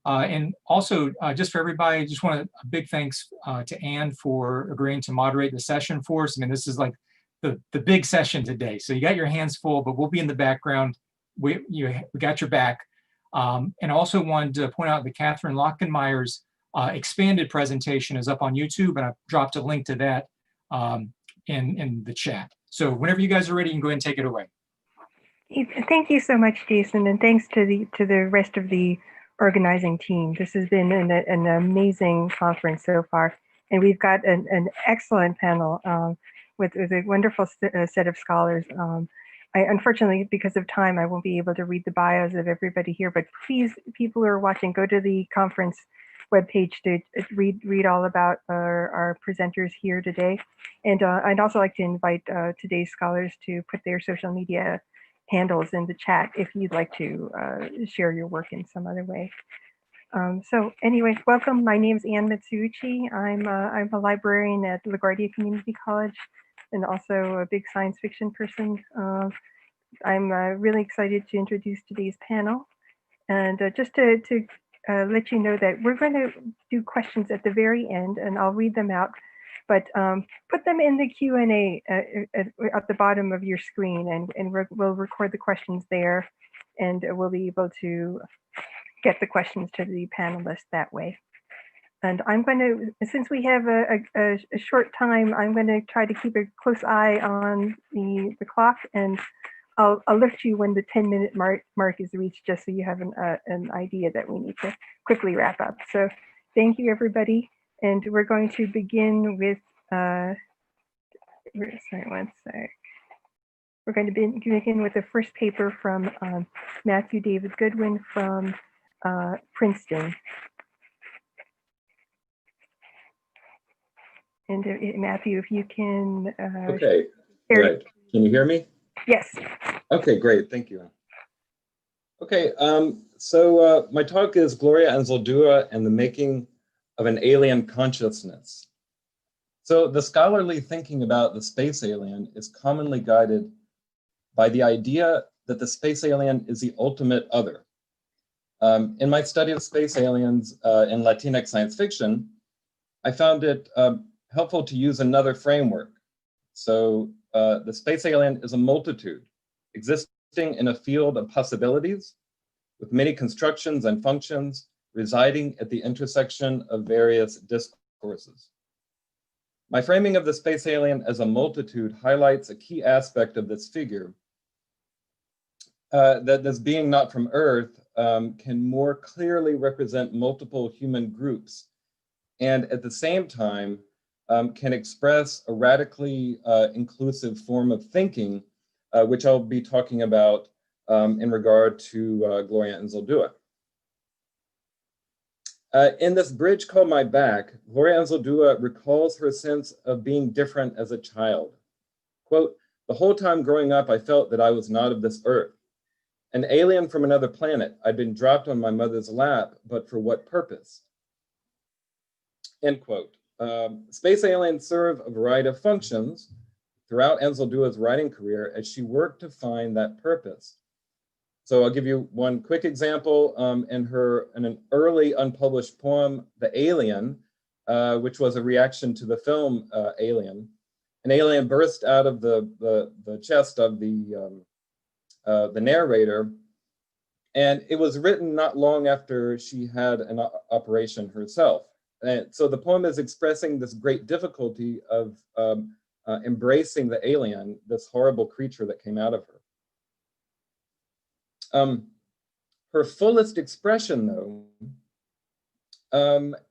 And also, just for everybody, I just want a big thanks to Anne for agreeing to moderate the session for us. I mean, this is like the big session today. So you got your hands full, but we'll be in the background. We got your back. And also wanted to point out that Kathrin Lachenmaier's expanded presentation is up on YouTube, and I've dropped a link to that in the chat. So whenever you guys are ready, you can go ahead and take it away. Thank you so much, Jason, and thanks to the rest of the organizing team. This has been an amazing conference so far, and we've got an excellent panel with a wonderful set of scholars. Unfortunately, because of time, I won't be able to read the bios of everybody here, but please, people who are watching, go to the conference webpage to read all about our presenters here today. And I'd also like to invite today's scholars to put their social media handles in the chat if you'd like to share your work in some other way. So anyway, welcome. My name is Anne Matsuuchi. I'm a librarian at LaGuardia Community College and also a big science fiction person. I'm really excited to introduce today's panel. And just to let you know that we're going to do questions at the very end, and I'll read them out. But put them in the Q&A at the bottom of your screen, and we'll record the questions there, and we'll be able to get the questions to the panelists that way. And I'm going to, since we have a short time, I'm going to try to keep a close eye on the clock, and I'll alert you when the 10-minute mark is reached, just so you have an idea that we need to quickly wrap up. So thank you, everybody. And we're going to begin with, sorry, one sec. We're going to begin with the first paper from Matthew David Goodwin from Princeton. And Matthew, if you can. Okay, right. Can you hear me? Yes. Okay, great, thank you. Okay, so my talk is Gloria Anzaldua and the Making of an Alien Consciousness. So the scholarly thinking about the space alien is commonly guided by the idea that the space alien is the ultimate other. In my study of space aliens in Latinx science fiction, I found it helpful to use another framework. So the space alien is a multitude existing in a field of possibilities with many constructions and functions residing at the intersection of various discourses. My framing of the space alien as a multitude highlights a key aspect of this figure, that this being not from Earth can more clearly represent multiple human groups, and at the same time can express a radically inclusive form of thinking, which I'll be talking about in regard to Gloria Anzaldua. In this bridge called My Back, Gloria Anzaldua recalls her sense of being different as a child. Quote, "The whole time growing up, I felt that I was not of this earth. An alien from another planet. I'd been dropped on my mother's lap, but for what purpose?" End quote. Space aliens serve a variety of functions throughout Anzaldua's writing career as she worked to find that purpose. So I'll give you one quick example in an early unpublished poem, The Alien, which was a reaction to the film Alien. An alien burst out of the chest of the narrator, and it was written not long after she had an operation herself. And so the poem is expressing this great difficulty of embracing the alien, this horrible creature that came out of her. Her fullest expression, though,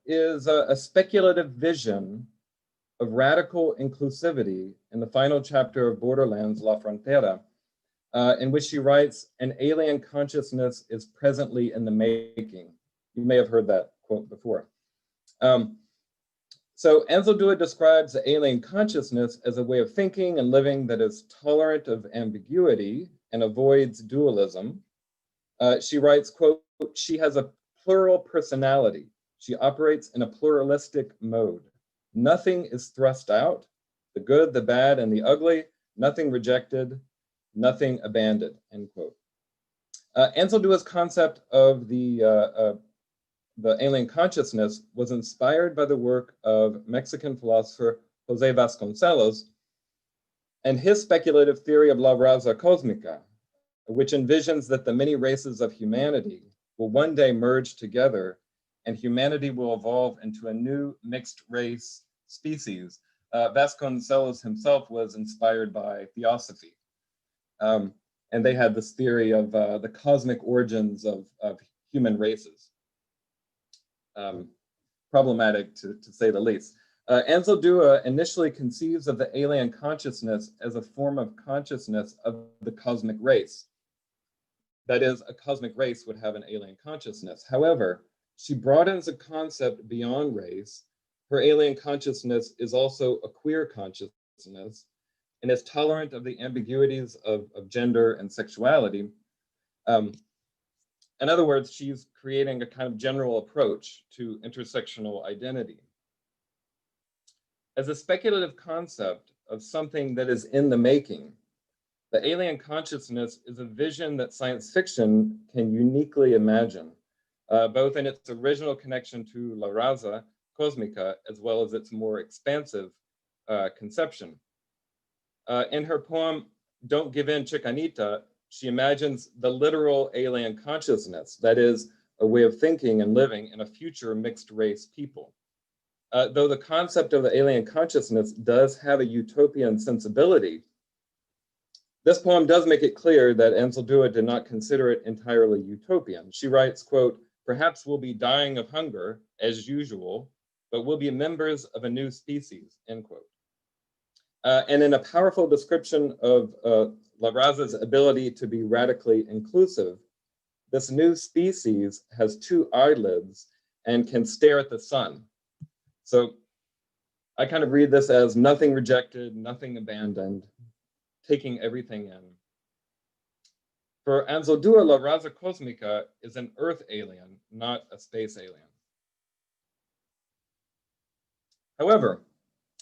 is a speculative vision of radical inclusivity in the final chapter of Borderlands, La Frontera, in which she writes, "An alien consciousness is presently in the making." You may have heard that quote before. So Anzaldua describes the alien consciousness as a way of thinking and living that is tolerant of ambiguity and avoids dualism. She writes, quote, "She has a plural personality. She operates in a pluralistic mode. Nothing is thrust out, the good, the bad, and the ugly, nothing rejected, nothing abandoned," end quote. Anzaldua's concept of the the alien consciousness was inspired by the work of Mexican philosopher Jose Vasconcelos and his speculative theory of La Raza Cosmica, which envisions that the many races of humanity will one day merge together and humanity will evolve into a new mixed race species. Vasconcelos himself was inspired by Theosophy. And they had this theory of the cosmic origins of human races. Problematic to say the least. Anzaldua initially conceives of the alien consciousness as a form of consciousness of the cosmic race. That is, a cosmic race would have an alien consciousness. However, she broadens a concept beyond race. Her alien consciousness is also a queer consciousness and is tolerant of the ambiguities of gender and sexuality. In other words, she's creating a kind of general approach to intersectional identity. As a speculative concept of something that is in the making, the alien consciousness is a vision that science fiction can uniquely imagine, both in its original connection to La Raza Cosmica, as well as its more expansive conception. In her poem, Don't Give In, Chicanita, she imagines the literal alien consciousness, that is, a way of thinking and living in a future mixed race people. Though the concept of the alien consciousness does have a utopian sensibility, this poem does make it clear that Anzaldua did not consider it entirely utopian. She writes, quote, "Perhaps we'll be dying of hunger, as usual, but we'll be members of a new species," end quote. And in a powerful description of La Raza's ability to be radically inclusive, this new species has two eyelids and can stare at the sun. So I kind of read this as nothing rejected, nothing abandoned, taking everything in. For Anzaldua, La Raza Cosmica is an Earth alien, not a space alien. However,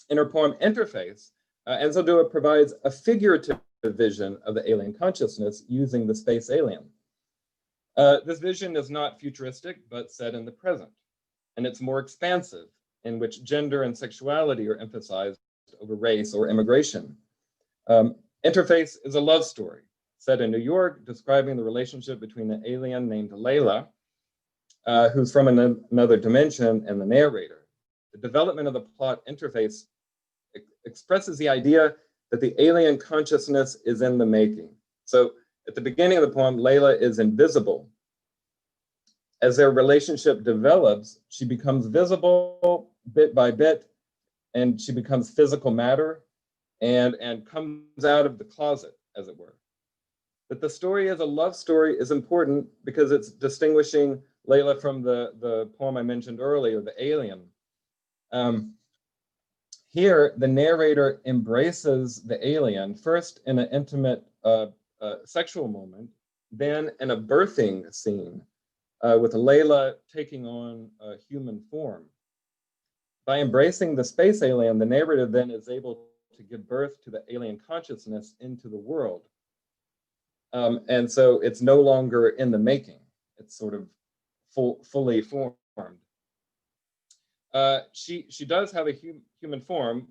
in her poem Interface, Anzaldua provides a figurative vision of the alien consciousness using the space alien. This vision is not futuristic, but set in the present, and it's more expansive, in which gender and sexuality are emphasized over race or immigration. Interface is a love story set in New York, describing the relationship between an alien named Layla, who's from another dimension, and the narrator. The development of the plot Interface expresses the idea that the alien consciousness is in the making. So at the beginning of the poem, Layla is invisible. As their relationship develops, she becomes visible bit by bit, and she becomes physical matter and comes out of the closet, as it were. That the story as a love story is important because it's distinguishing Layla from the poem I mentioned earlier, The Alien. Here, the narrator embraces the alien, first in an intimate sexual moment, then in a birthing scene with Layla taking on a human form. By embracing the space alien, the narrator then is able to give birth to the alien consciousness into the world. And so it's no longer in the making. It's sort of fully formed. She does have a human form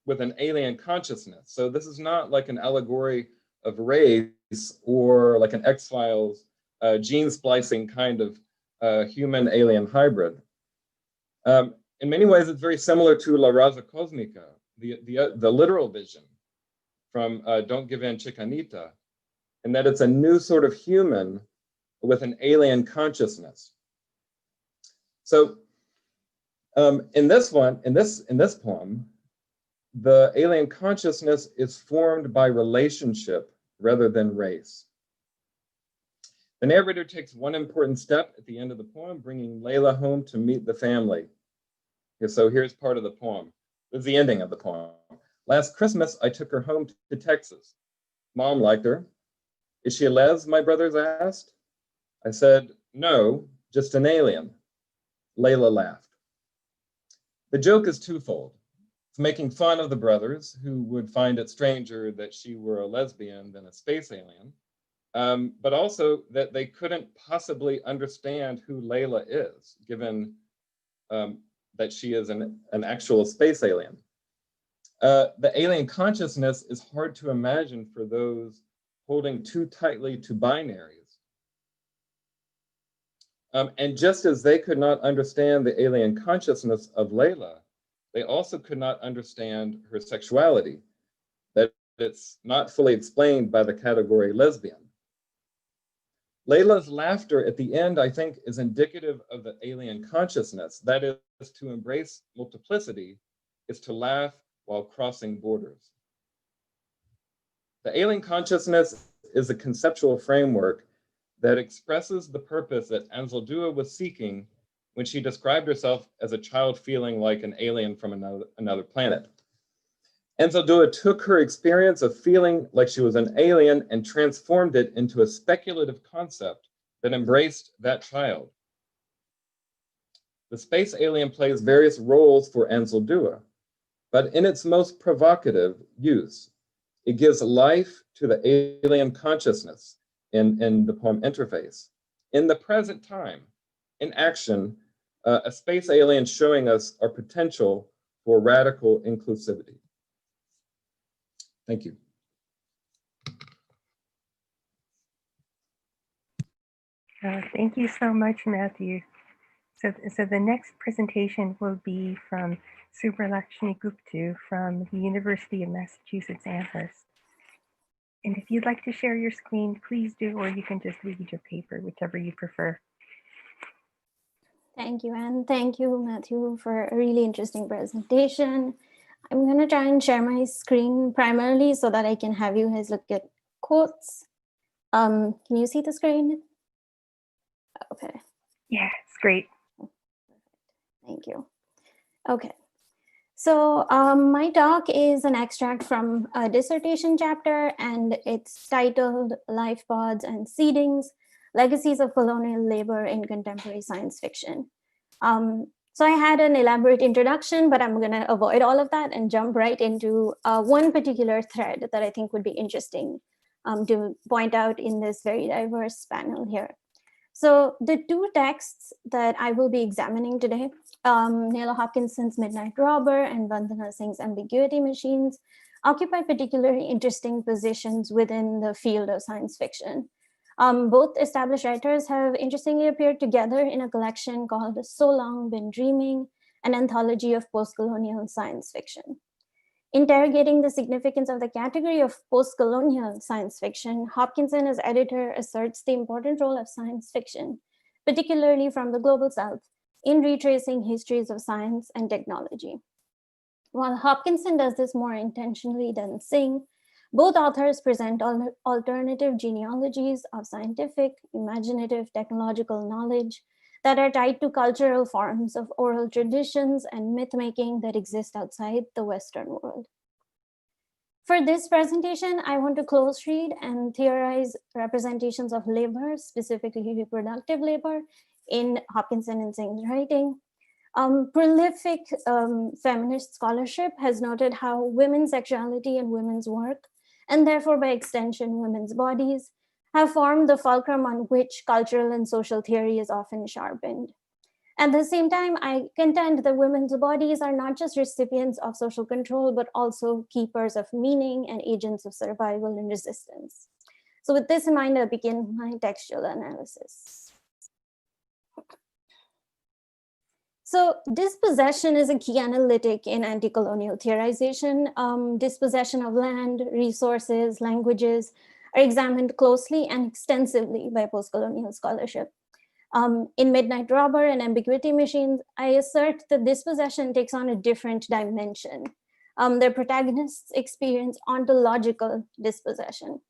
with an alien consciousness. So this is not like an allegory of race or like an X-Files gene splicing kind of human-alien hybrid. In many ways, it's very similar to La Raza Cosmica, the literal vision from Don't Give In, Chicanita, in that it's a new sort of human with an alien consciousness. So in this poem, the alien consciousness is formed by relationship rather than race. The narrator takes one important step at the end of the poem, bringing Layla home to meet the family. Okay, so here's part of the poem. This is the ending of the poem. Last Christmas, I took her home to Texas. Mom liked her. Is she a les, my brothers asked. I said, no, just an alien. Layla laughed. The joke is twofold. It's making fun of the brothers who would find it stranger that she were a lesbian than a space alien. but also that they couldn't possibly understand who Layla is, given that she is an actual space alien. The alien consciousness is hard to imagine for those holding too tightly to binaries. And just as they could not understand the alien consciousness of Layla, they also could not understand her sexuality, that it's not fully explained by the category lesbian. Layla's laughter at the end, I think, is indicative of the alien consciousness. That is, to embrace multiplicity is to laugh while crossing borders. The alien consciousness is a conceptual framework that expresses the purpose that Anzaldua was seeking when she described herself as a child feeling like an alien from another planet. Anzaldua took her experience of feeling like she was an alien and transformed it into a speculative concept that embraced that child. The space alien plays various roles for Anzaldua, but in its most provocative use, it gives life to the alien consciousness in the poem Interface. In the present time, in action, a space alien showing us our potential for radical inclusivity. Thank you. Thank you so much, Matthew. So the next presentation will be from Subhalakshmi Gooptu from the University of Massachusetts Amherst. And if you'd like to share your screen, please do, or you can just read your paper, whichever you prefer. Thank you, Anne. Thank you, Matthew, for a really interesting presentation. I'm going to try and share my screen primarily so that I can have you guys look at quotes. Can you see the screen? Okay. Yeah, it's great. Thank you. Okay. So my talk is an extract from a dissertation chapter, and it's titled Livepods and Seedlings, Legacies of Colonial Labor in Contemporary Science Fiction. So I had an elaborate introduction, but I'm going to avoid all of that and jump right into one particular thread that I think would be interesting to point out in this very diverse panel here. So the two texts that I will be examining today, Neil Hopkinson's Midnight Robber and Vandana Singh's Ambiguity Machines, occupy particularly interesting positions within the field of science fiction. Both established writers have interestingly appeared together in a collection called So Long Been Dreaming, an anthology of post-colonial science fiction. Interrogating the significance of the category of post-colonial science fiction, Hopkinson as editor asserts the important role of science fiction, particularly from the global south, in retracing histories of science and technology. While Hopkinson does this more intentionally than Singh, both authors present alternative genealogies of scientific, imaginative, technological knowledge that are tied to cultural forms of oral traditions and myth-making that exist outside the Western world. For this presentation, I want to close read and theorize representations of labor, specifically reproductive labor, in Hopkinson and Singh's writing. Prolific feminist scholarship has noted how women's sexuality and women's work, and therefore by extension women's bodies, have formed the fulcrum on which cultural and social theory is often sharpened. At the same time, I contend that women's bodies are not just recipients of social control, but also keepers of meaning and agents of survival and resistance. So with this in mind, I begin my textual analysis. So dispossession is a key analytic in anti-colonial theorization. Dispossession of land, resources, languages are examined closely and extensively by post-colonial scholarship. In Midnight Robber and Ambiguity Machines, I assert that dispossession takes on a different dimension. Their protagonists experience ontological dispossession.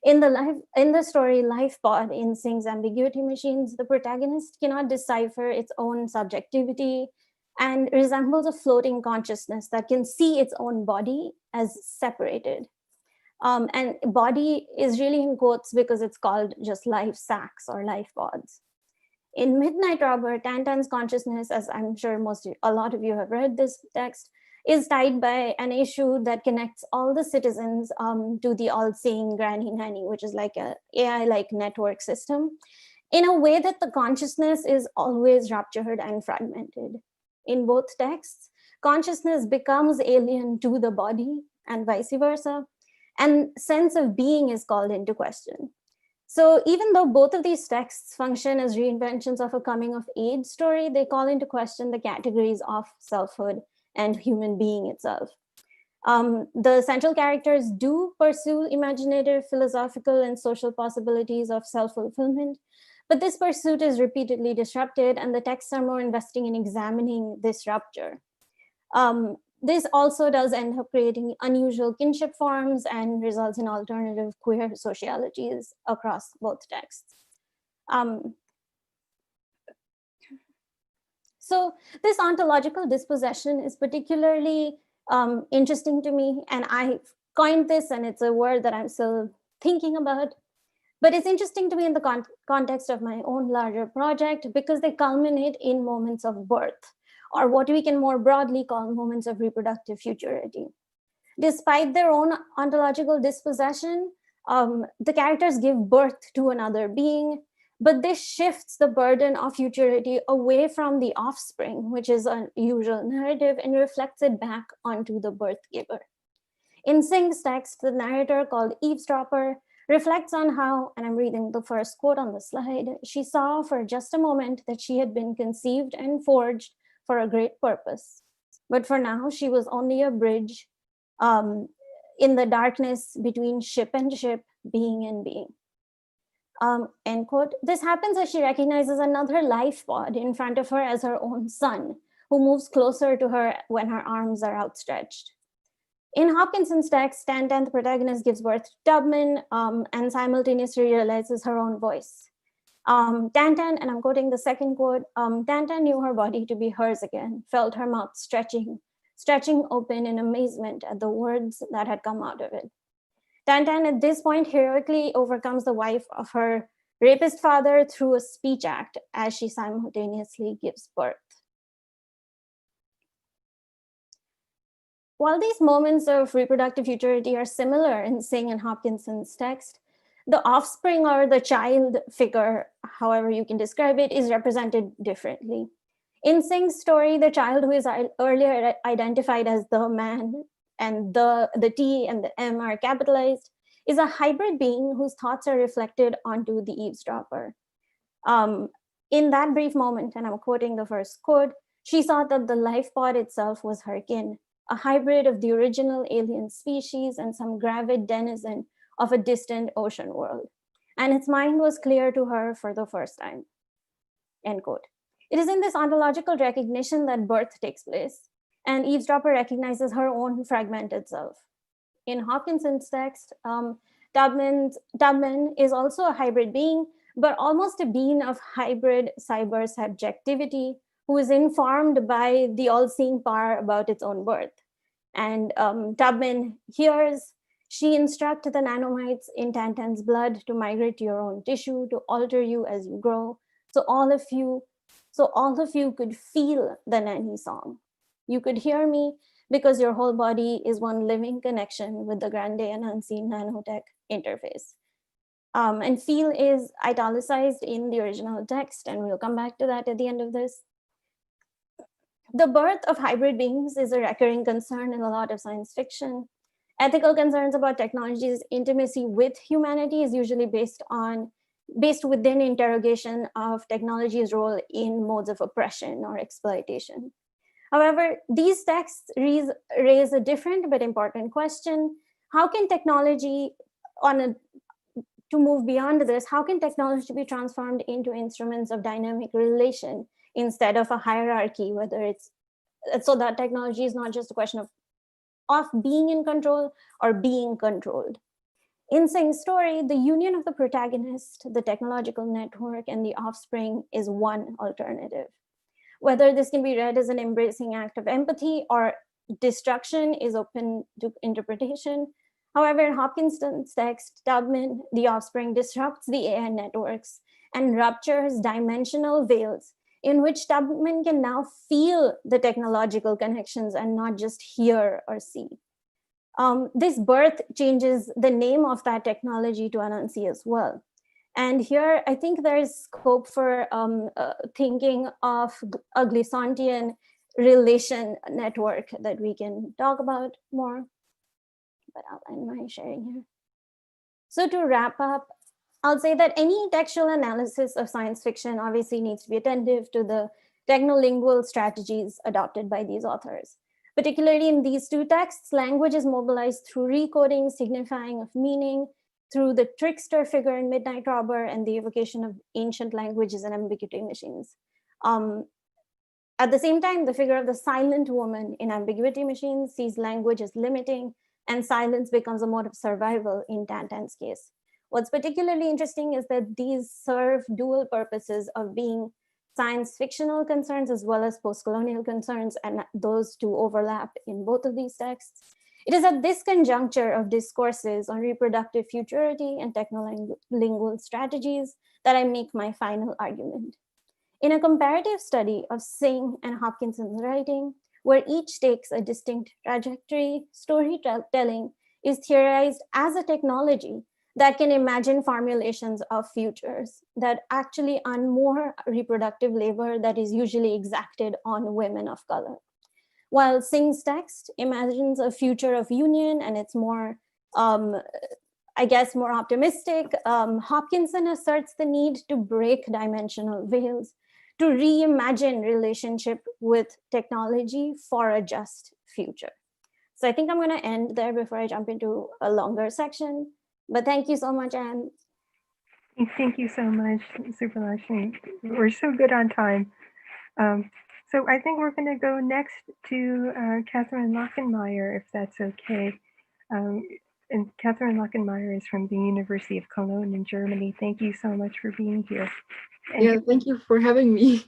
In the story Lifepod in Singh's Ambiguity Machines, the protagonist cannot decipher its own subjectivity and resembles a floating consciousness that can see its own body as separated. And body is really in quotes because it's called just life sacks or life pods. In Midnight Robber, Tantan's consciousness, as I'm sure a lot of you have read this text, is tied by an issue that connects all the citizens to the all-seeing granny nanny, which is like a AI-like network system, in a way that the consciousness is always ruptured and fragmented. In both texts, consciousness becomes alien to the body and vice versa, and sense of being is called into question. So even though both of these texts function as reinventions of a coming of age story, they call into question the categories of selfhood and human being itself. The central characters do pursue imaginative, philosophical, and social possibilities of self-fulfillment, but this pursuit is repeatedly disrupted, and the texts are more investing in examining this rupture. This also does end up creating unusual kinship forms and results in alternative queer sociologies across both texts. So this ontological dispossession is particularly interesting to me, and I coined this, and it's a word that I'm still thinking about, but it's interesting to me in the context of my own larger project because they culminate in moments of birth, or what we can more broadly call moments of reproductive futurity. Despite their own ontological dispossession, the characters give birth to another being, but this shifts the burden of futurity away from the offspring, which is a usual narrative, and reflects it back onto the birth giver. In Singh's text, the narrator, called Eavesdropper, reflects on how, and I'm reading the first quote on the slide, she saw for just a moment that she had been conceived and forged for a great purpose. But for now, she was only a bridge in the darkness between ship and ship, being and being. End quote. This happens as she recognizes another life pod in front of her as her own son, who moves closer to her when her arms are outstretched. In Hopkinson's text, Tantan, the protagonist, gives birth to Tubman and simultaneously realizes her own voice. Tantan, and I'm quoting the second quote, Tantan knew her body to be hers again, felt her mouth stretching open in amazement at the words that had come out of it. Tantan at this point heroically overcomes the wife of her rapist father through a speech act as she simultaneously gives birth. While these moments of reproductive futurity are similar in Singh and Hopkinson's text, the offspring or the child figure, however you can describe it, is represented differently. In Singh's story, the child who is earlier identified as the man, and the T and the M are capitalized, is a hybrid being whose thoughts are reflected onto the eavesdropper. In that brief moment, and I'm quoting the first quote, she saw that the life pod itself was her kin, a hybrid of the original alien species and some gravid denizen of a distant ocean world. And its mind was clear to her for the first time, end quote. It is in this ontological recognition that birth takes place, and eavesdropper recognizes her own fragmented self. In Hopkinson's text, Tubman is also a hybrid being, but almost a being of hybrid cyber subjectivity, who is informed by the all-seeing power about its own birth. And Tubman hears, she instructs the nanomites in Tantan's blood to migrate to your own tissue, to alter you as you grow, so all of you could feel the nanny song. You could hear me because your whole body is one living connection with the grande and unseen nanotech interface. And feel is italicized in the original text, and we'll come back to that at the end of this. The birth of hybrid beings is a recurring concern in a lot of science fiction. Ethical concerns about technology's intimacy with humanity is usually based within interrogation of technology's role in modes of oppression or exploitation. However, these texts raise a different but important question. How can technology, to move beyond this, how can technology be transformed into instruments of dynamic relation instead of a hierarchy, so that technology is not just a question of being in control or being controlled. In Singh's story, the union of the protagonist, the technological network, and the offspring is one alternative. Whether this can be read as an embracing act of empathy or destruction is open to interpretation. However, in Hopkinson's text, Tubman, the offspring, disrupts the AI networks and ruptures dimensional veils in which Tubman can now feel the technological connections and not just hear or see. This birth changes the name of that technology to Anansi as well. And here, I think there's scope for thinking of a Glissontian relation network that we can talk about more, but I'll end my sharing here. So to wrap up, I'll say that any textual analysis of science fiction obviously needs to be attentive to the technolingual strategies adopted by these authors. Particularly in these two texts, language is mobilized through recoding, signifying of meaning, through the trickster figure in Midnight Robber and the evocation of ancient languages and ambiguity machines. At the same time, the figure of the silent woman in Ambiguity Machines sees language as limiting, and silence becomes a mode of survival in Tantan's case. What's particularly interesting is that these serve dual purposes of being science fictional concerns as well as post-colonial concerns, and those two overlap in both of these texts. It is at this conjuncture of discourses on reproductive futurity and technolingual strategies that I make my final argument. In a comparative study of Singh and Hopkinson's writing, where each takes a distinct trajectory, storytelling is theorized as a technology that can imagine formulations of futures that actually unmoor reproductive labor that is usually exacted on women of color. While Singh's text imagines a future of union and it's more, I guess, more optimistic, Hopkinson asserts the need to break dimensional veils, to reimagine relationship with technology for a just future. So I think I'm gonna end there before I jump into a longer section, but thank you so much, Anne. Thank you so much, Subhalakshmi. We're so good on time. So I think we're gonna go next to Kathrin Lachenmaier, if that's okay. And Kathrin Lachenmaier is from the University of Cologne in Germany. Thank you so much for being here. And yeah, thank you for having me.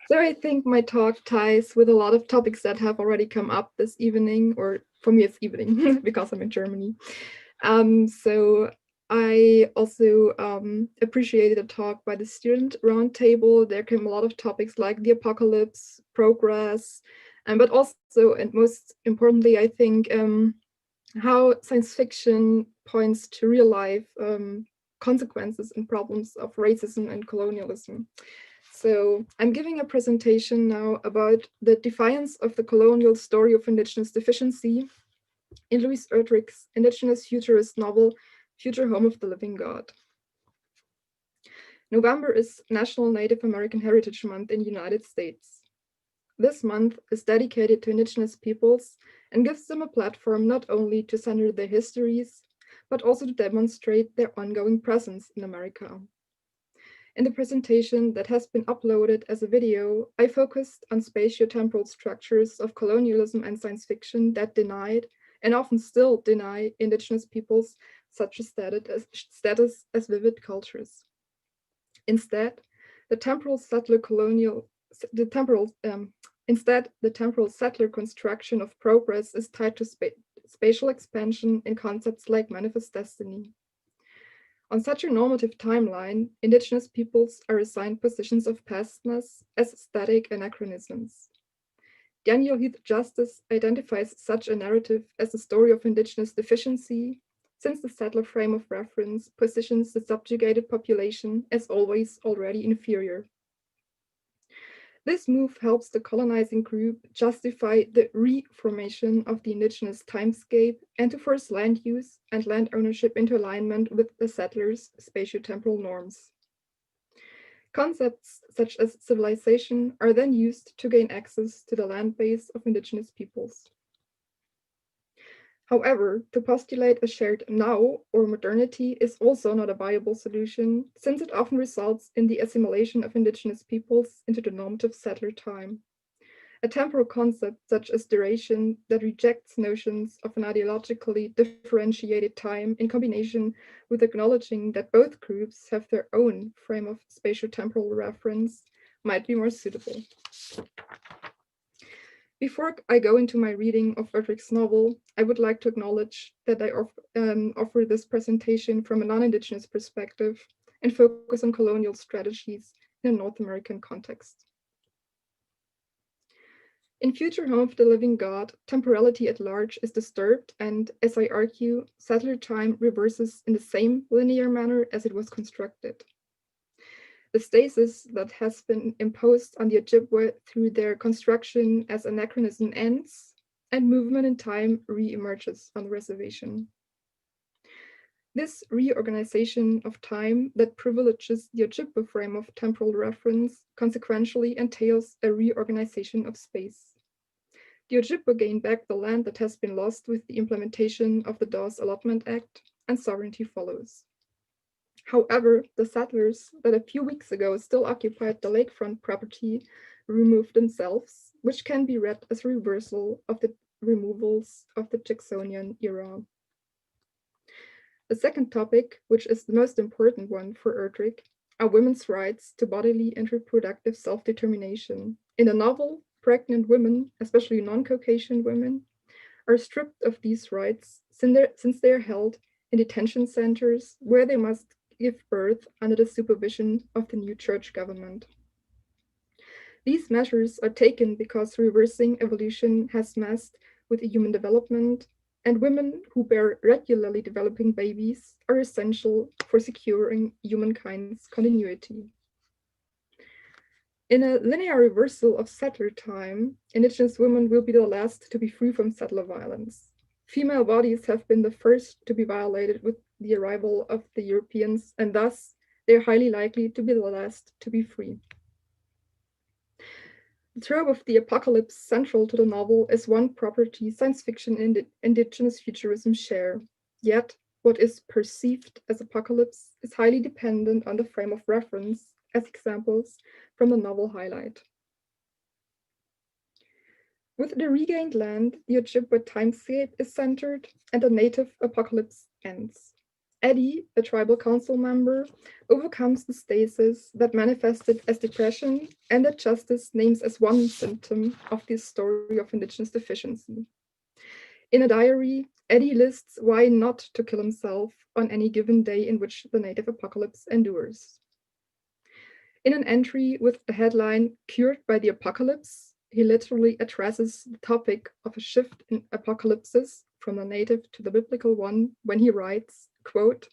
So I think my talk ties with a lot of topics that have already come up this evening, or for me it's evening because I'm in Germany. So I also appreciated a talk by the student roundtable. There came a lot of topics like the apocalypse, progress, but also, and most importantly, I think, how science fiction points to real life consequences and problems of racism and colonialism. So I'm giving a presentation now about the defiance of the colonial story of Indigenous deficiency in Louise Erdrich's Indigenous futurist novel, Future Home of the Living God. November is National Native American Heritage Month in the United States. This month is dedicated to Indigenous peoples and gives them a platform not only to center their histories, but also to demonstrate their ongoing presence in America. In the presentation that has been uploaded as a video, I focused on spatiotemporal structures of colonialism and science fiction that denied, and often still deny, Indigenous peoples such a status as vivid cultures. Instead, the temporal settler construction of progress is tied to spatial expansion in concepts like manifest destiny. On such a normative timeline, Indigenous peoples are assigned positions of pastness as static anachronisms. Daniel Heath Justice identifies such a narrative as the story of Indigenous deficiency, since the settler frame of reference positions the subjugated population as always already inferior. This move helps the colonizing group justify the reformation of the Indigenous timescape and to force land use and land ownership into alignment with the settlers' spatiotemporal norms. Concepts such as civilization are then used to gain access to the land base of Indigenous peoples. However, to postulate a shared now or modernity is also not a viable solution, since it often results in the assimilation of Indigenous peoples into the normative settler time. A temporal concept such as duration that rejects notions of an ideologically differentiated time in combination with acknowledging that both groups have their own frame of spatiotemporal reference might be more suitable. Before I go into my reading of Erdrich's novel, I would like to acknowledge that I offer this presentation from a non-Indigenous perspective and focus on colonial strategies in a North American context. In Future Home of the Living God, temporality at large is disturbed, and, as I argue, settler time reverses in the same linear manner as it was constructed. The stasis that has been imposed on the Ojibwe through their construction as anachronism ends, and movement in time re-emerges on the reservation. This reorganization of time that privileges the Ojibwe frame of temporal reference consequentially entails a reorganization of space. The Ojibwe gain back the land that has been lost with the implementation of the Dawes Allotment Act, and sovereignty follows. However, the settlers that a few weeks ago still occupied the lakefront property removed themselves, which can be read as a reversal of the removals of the Jacksonian era. The second topic, which is the most important one for Erdrich, are women's rights to bodily and reproductive self-determination. In the novel, pregnant women, especially non-Caucasian women, are stripped of these rights since they are held in detention centers where they must give birth under the supervision of the new church government. These measures are taken because reversing evolution has messed with human development, and women who bear regularly developing babies are essential for securing humankind's continuity. In a linear reversal of settler time, Indigenous women will be the last to be free from settler violence. Female bodies have been the first to be violated with the arrival of the Europeans, and thus they are highly likely to be the last to be free. The trope of the apocalypse central to the novel is one property science fiction and Indigenous futurism share. Yet, what is perceived as apocalypse is highly dependent on the frame of reference, as examples from the novel highlight. With the regained land, the Ojibwe timescape is centered and the native apocalypse ends. Eddie, a tribal council member, overcomes the stasis that manifested as depression and that justice names as one symptom of this story of Indigenous deficiency. In a diary, Eddie lists why not to kill himself on any given day in which the native apocalypse endures. In an entry with the headline, "Cured by the Apocalypse," he literally addresses the topic of a shift in apocalypses from the native to the biblical one when he writes, quote,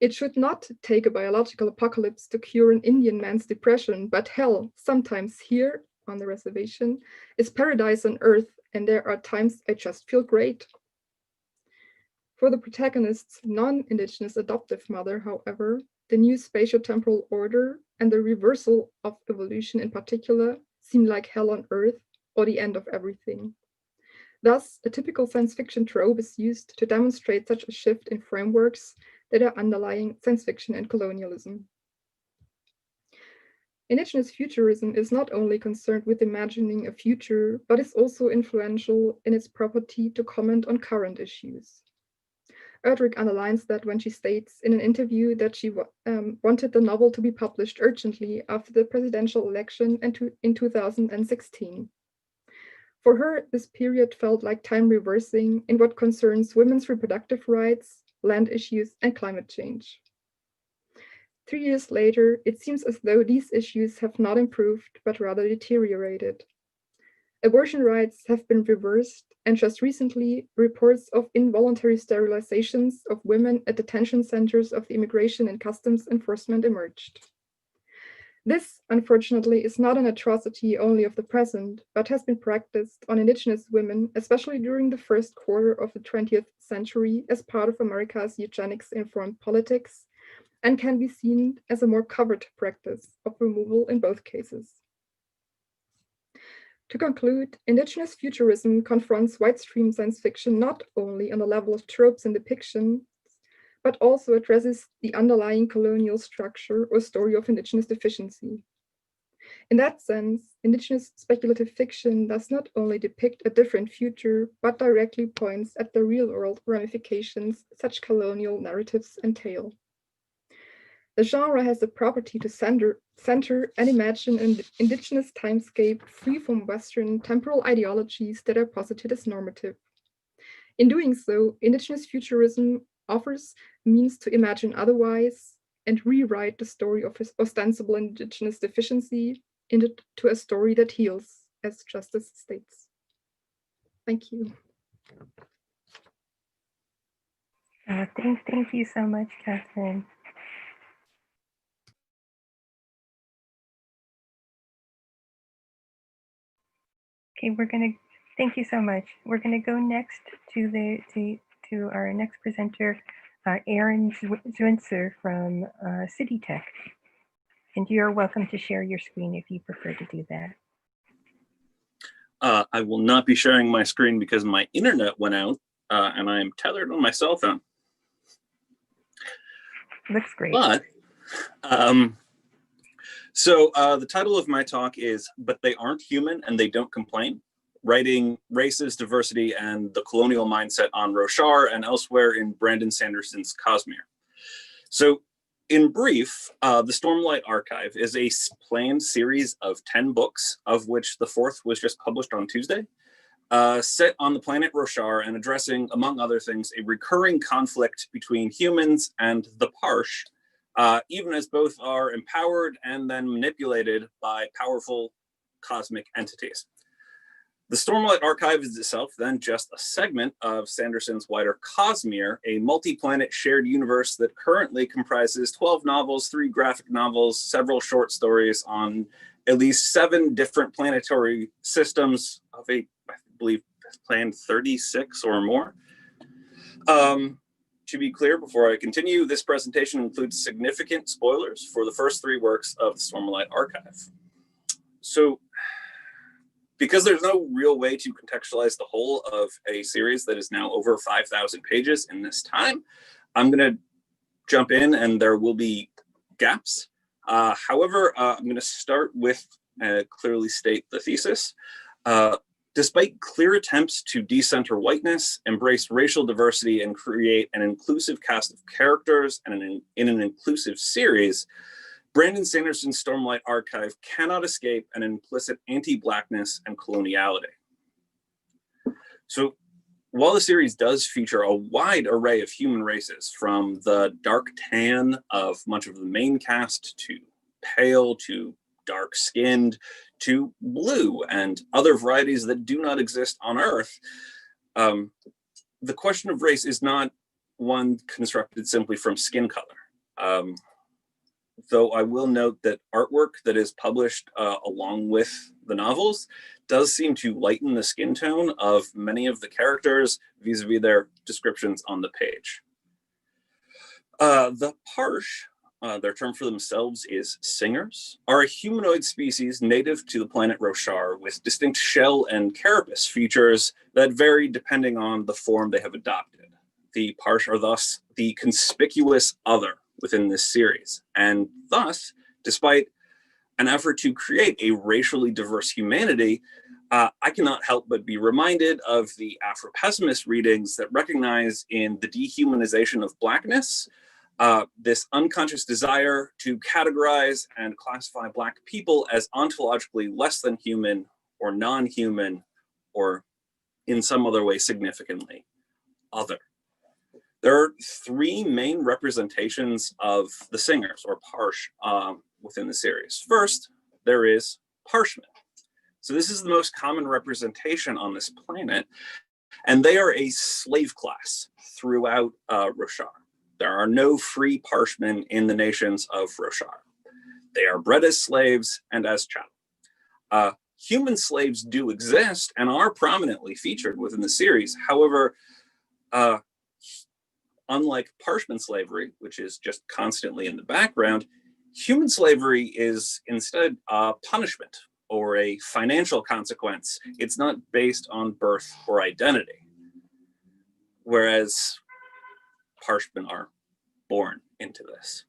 "It should not take a biological apocalypse to cure an Indian man's depression, but hell, sometimes here on the reservation is paradise on earth, and there are times I just feel great." For the protagonist's non-Indigenous adoptive mother, however, the new spatio-temporal order and the reversal of evolution in particular seem like hell on earth or the end of everything. Thus, a typical science fiction trope is used to demonstrate such a shift in frameworks that are underlying science fiction and colonialism. Indigenous futurism is not only concerned with imagining a future, but is also influential in its property to comment on current issues. Erdrich underlines that when she states in an interview that she wanted the novel to be published urgently after the presidential election in 2016. For her, this period felt like time reversing in what concerns women's reproductive rights, land issues, and climate change. 3 years later, it seems as though these issues have not improved, but rather deteriorated. Abortion rights have been reversed, and just recently, reports of involuntary sterilizations of women at detention centers of the Immigration and Customs Enforcement emerged. This, unfortunately, is not an atrocity only of the present, but has been practiced on Indigenous women, especially during the first quarter of the 20th century as part of America's eugenics-informed politics, and can be seen as a more covert practice of removal in both cases. To conclude, Indigenous futurism confronts widestream science fiction not only on the level of tropes and depictions, but also addresses the underlying colonial structure or story of Indigenous deficiency. In that sense, Indigenous speculative fiction does not only depict a different future, but directly points at the real-world ramifications such colonial narratives entail. The genre has the property to center and imagine an Indigenous timescape free from Western temporal ideologies that are posited as normative. In doing so, Indigenous futurism offers means to imagine otherwise, and rewrite the story of his ostensible indigenous deficiency into a story that heals, as justice states. Thank you. Thank you so much, Kathrin. Okay, thank you so much. We're gonna go next to our next presenter, Aaron Zwintscher from City Tech. And you're welcome to share your screen if you prefer to do that. I will not be sharing my screen because my internet went out and I am tethered on my cell phone. Looks great. But, so the title of my talk is, But They Aren't Human and They Don't Complain, Writing Races, Diversity, and the Colonial Mindset on Roshar and Elsewhere in Brandon Sanderson's Cosmere. So in brief, the Stormlight Archive is a planned series of 10 books, of which the 4th was just published on Tuesday, set on the planet Roshar and addressing, among other things, a recurring conflict between humans and the Parsh, even as both are empowered and then manipulated by powerful cosmic entities. The Stormlight Archive is itself then just a segment of Sanderson's wider Cosmere, a multi-planet shared universe that currently comprises 12 novels, 3 graphic novels, several short stories on at least 7 different planetary systems of I believe, planned 36 or more. To be clear, before I continue, this presentation includes significant spoilers for the first 3 works of the Stormlight Archive. So, because there's no real way to contextualize the whole of a series that is now over 5,000 pages in this time, I'm going to jump in and there will be gaps. However, I'm going to start with clearly state the thesis. Despite clear attempts to decenter whiteness, embrace racial diversity, and create an inclusive cast of characters and in an inclusive series, Brandon Sanderson's Stormlight Archive cannot escape an implicit anti-Blackness and coloniality. So while the series does feature a wide array of human races, from the dark tan of much of the main cast to pale to dark-skinned to blue and other varieties that do not exist on Earth, the question of race is not one constructed simply from skin color. Though I will note that artwork that is published along with the novels does seem to lighten the skin tone of many of the characters vis-a-vis their descriptions on the page. The Parsh, their term for themselves is singers, are a humanoid species native to the planet Roshar with distinct shell and carapace features that vary depending on the form they have adopted. The Parsh are thus the conspicuous other within this series, and thus, despite an effort to create a racially diverse humanity, I cannot help but be reminded of the Afro-pessimist readings that recognize in the dehumanization of Blackness this unconscious desire to categorize and classify Black people as ontologically less than human or non-human, or in some other way significantly other. There are 3 main representations of the singers, or Parsh, within the series. First, there is Parshmen. So this is the most common representation on this planet, and they are a slave class throughout Roshar. There are no free Parshmen in the nations of Roshar. They are bred as slaves and as chattel. Human slaves do exist and are prominently featured within the series. However, unlike Parshman slavery, which is just constantly in the background, human slavery is instead a punishment or a financial consequence. It's not based on birth or identity, whereas Parshmen are born into this.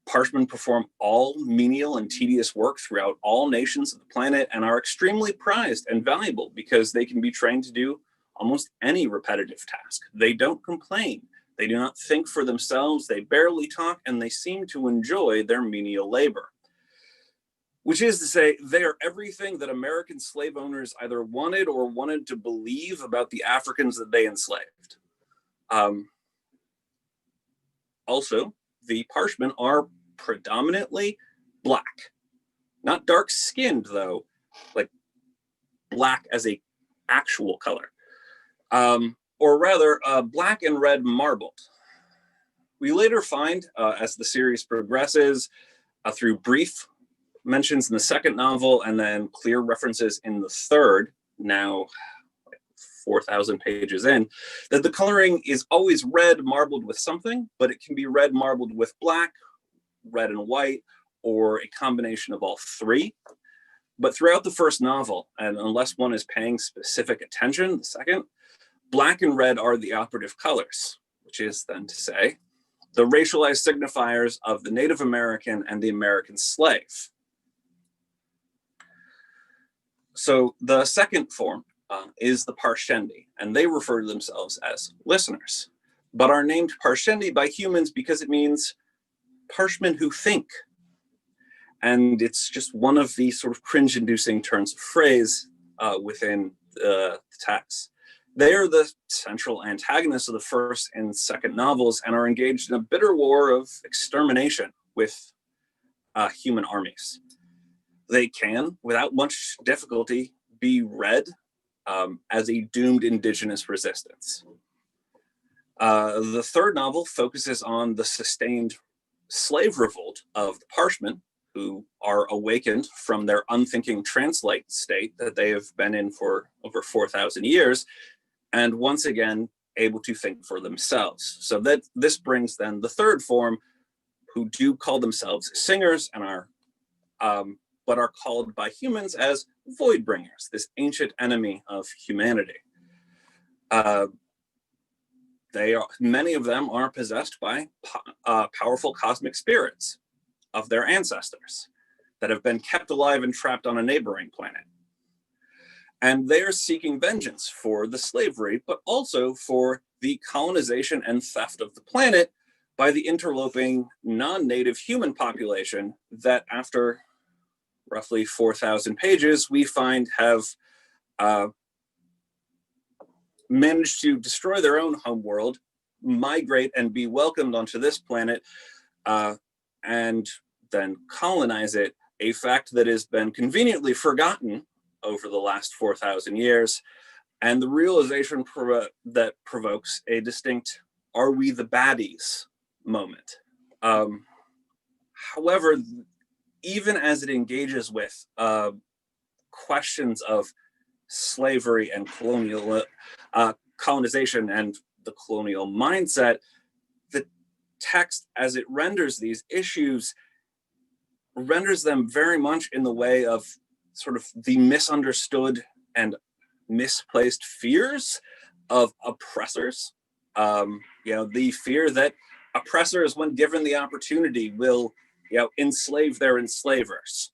Parshmen perform all menial and tedious work throughout all nations of the planet and are extremely prized and valuable because they can be trained to do almost any repetitive task. They don't complain. They do not think for themselves. They barely talk, and they seem to enjoy their menial labor. Which is to say, they are everything that American slave owners either wanted or wanted to believe about the Africans that they enslaved. Also, the Parshmen are predominantly black. Not dark skinned though, like black as a actual color. Or rather, black and red marbled. We later find, as the series progresses, through brief mentions in the second novel and then clear references in the third, now 4,000 pages in, that the coloring is always red marbled with something, but it can be red marbled with black, red and white, or a combination of all three. But throughout the first novel, and unless one is paying specific attention, the second, black and red are the operative colors, which is then to say, the racialized signifiers of the Native American and the American slave. So the second form is the Parshendi, and they refer to themselves as listeners, but are named Parshendi by humans because it means parshmen who think. And it's just one of the sort of cringe-inducing turns of phrase within the text. They are the central antagonists of the first and second novels and are engaged in a bitter war of extermination with human armies. They can, without much difficulty, be read as a doomed indigenous resistance. The third novel focuses on the sustained slave revolt of the Parshmen, who are awakened from their unthinking translate state that they have been in for over 4,000 years, and once again, able to think for themselves. So that this brings then the third form, who do call themselves singers and are, but are called by humans as void bringers, this ancient enemy of humanity. Many of them are possessed by powerful cosmic spirits of their ancestors that have been kept alive and trapped on a neighboring planet. And they're seeking vengeance for the slavery, but also for the colonization and theft of the planet by the interloping non-native human population that after roughly 4,000 pages, we find have managed to destroy their own homeworld, migrate and be welcomed onto this planet, and then colonize it, a fact that has been conveniently forgotten over the last 4,000 years, and the realization that provokes a distinct "are we the baddies" moment. However, even as it engages with questions of slavery and colonial colonization and the colonial mindset, the text, as it renders these issues, renders them very much in the way of sort of the misunderstood and misplaced fears of oppressors. The fear that oppressors, when given the opportunity, will enslave their enslavers,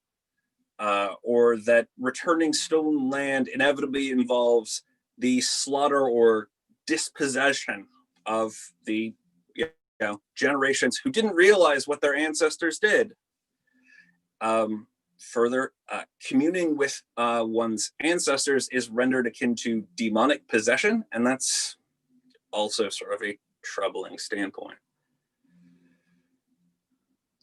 or that returning stolen land inevitably involves the slaughter or dispossession of the generations who didn't realize what their ancestors did. Further, communing with one's ancestors is rendered akin to demonic possession, and that's also sort of a troubling standpoint.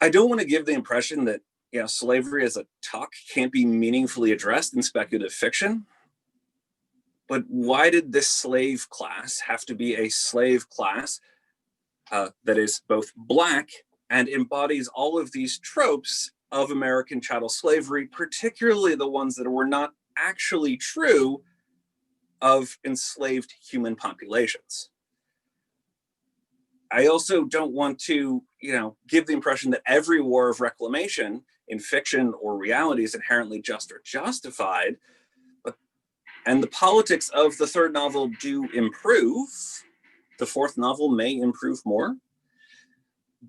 I don't want to give the impression that slavery as a talk can't be meaningfully addressed in speculative fiction, but why did this slave class have to be a slave class that is both Black and embodies all of these tropes of American chattel slavery, particularly the ones that were not actually true of enslaved human populations? I also don't want to, give the impression that every war of reclamation in fiction or reality is inherently just or justified. And the politics of the third novel do improve. The fourth novel may improve more.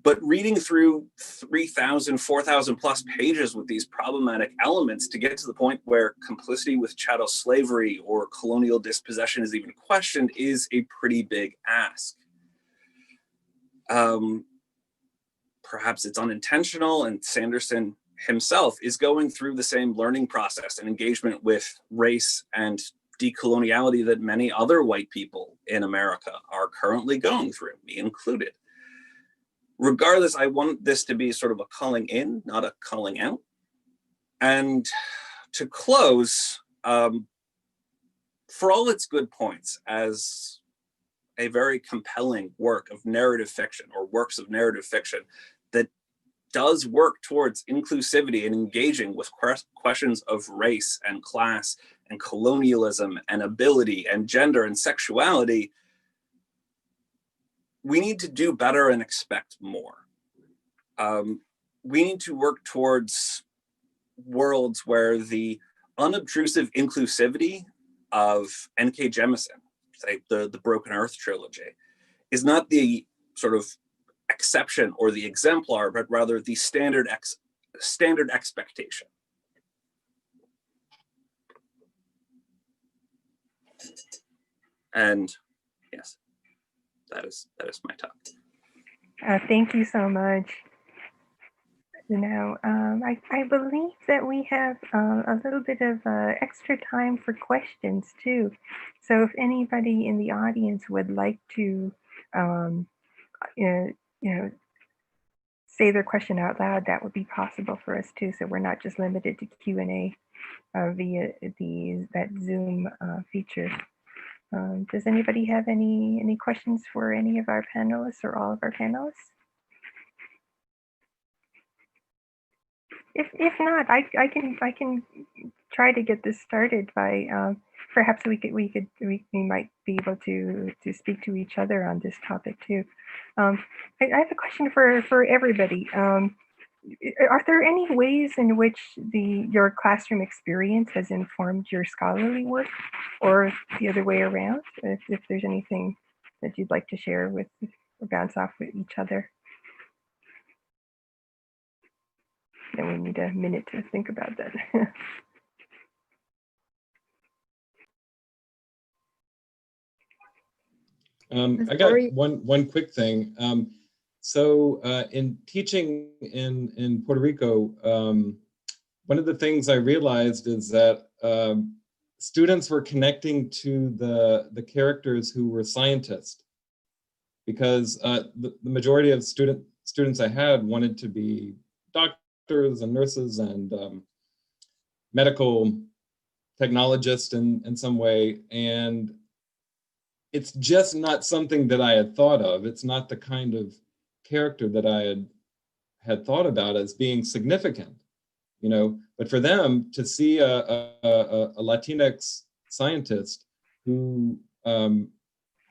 But reading through 3,000, 4,000 plus pages with these problematic elements to get to the point where complicity with chattel slavery or colonial dispossession is even questioned is a pretty big ask. Perhaps it's unintentional, and Sanderson himself is going through the same learning process and engagement with race and decoloniality that many other white people in America are currently going through, me included. Regardless, I want this to be sort of a calling in, not a calling out. And to close, for all its good points as a very compelling work of narrative fiction or works of narrative fiction that does work towards inclusivity and engaging with questions of race and class and colonialism and ability and gender and sexuality, we need to do better and expect more. We need to work towards worlds where the unobtrusive inclusivity of N.K. Jemisin, say the Broken Earth trilogy, is not the sort of exception or the exemplar, but rather the standard expectation. And yes, that is my talk. Thank you so much. I believe that we have a little bit of extra time for questions too. So if anybody in the audience would like to, say their question out loud, that would be possible for us too. So we're not just limited to Q&A via that Zoom feature. Does anybody have any questions for any of our panelists or all of our panelists? If not, I can try to get this started by perhaps we might be able to speak to each other on this topic too. I have a question for everybody. Are there any ways in which your classroom experience has informed your scholarly work, or the other way around? If there's anything that you'd like to share with or bounce off with each other. Then we need a minute to think about that. I got one quick thing. So in teaching in Puerto Rico, one of the things I realized is that students were connecting to the characters who were scientists, because the majority of students I had wanted to be doctors and nurses and medical technologists in some way, and it's just not something that I had thought of. It's not the kind of character that I had thought about as being significant, But for them to see a Latinx scientist who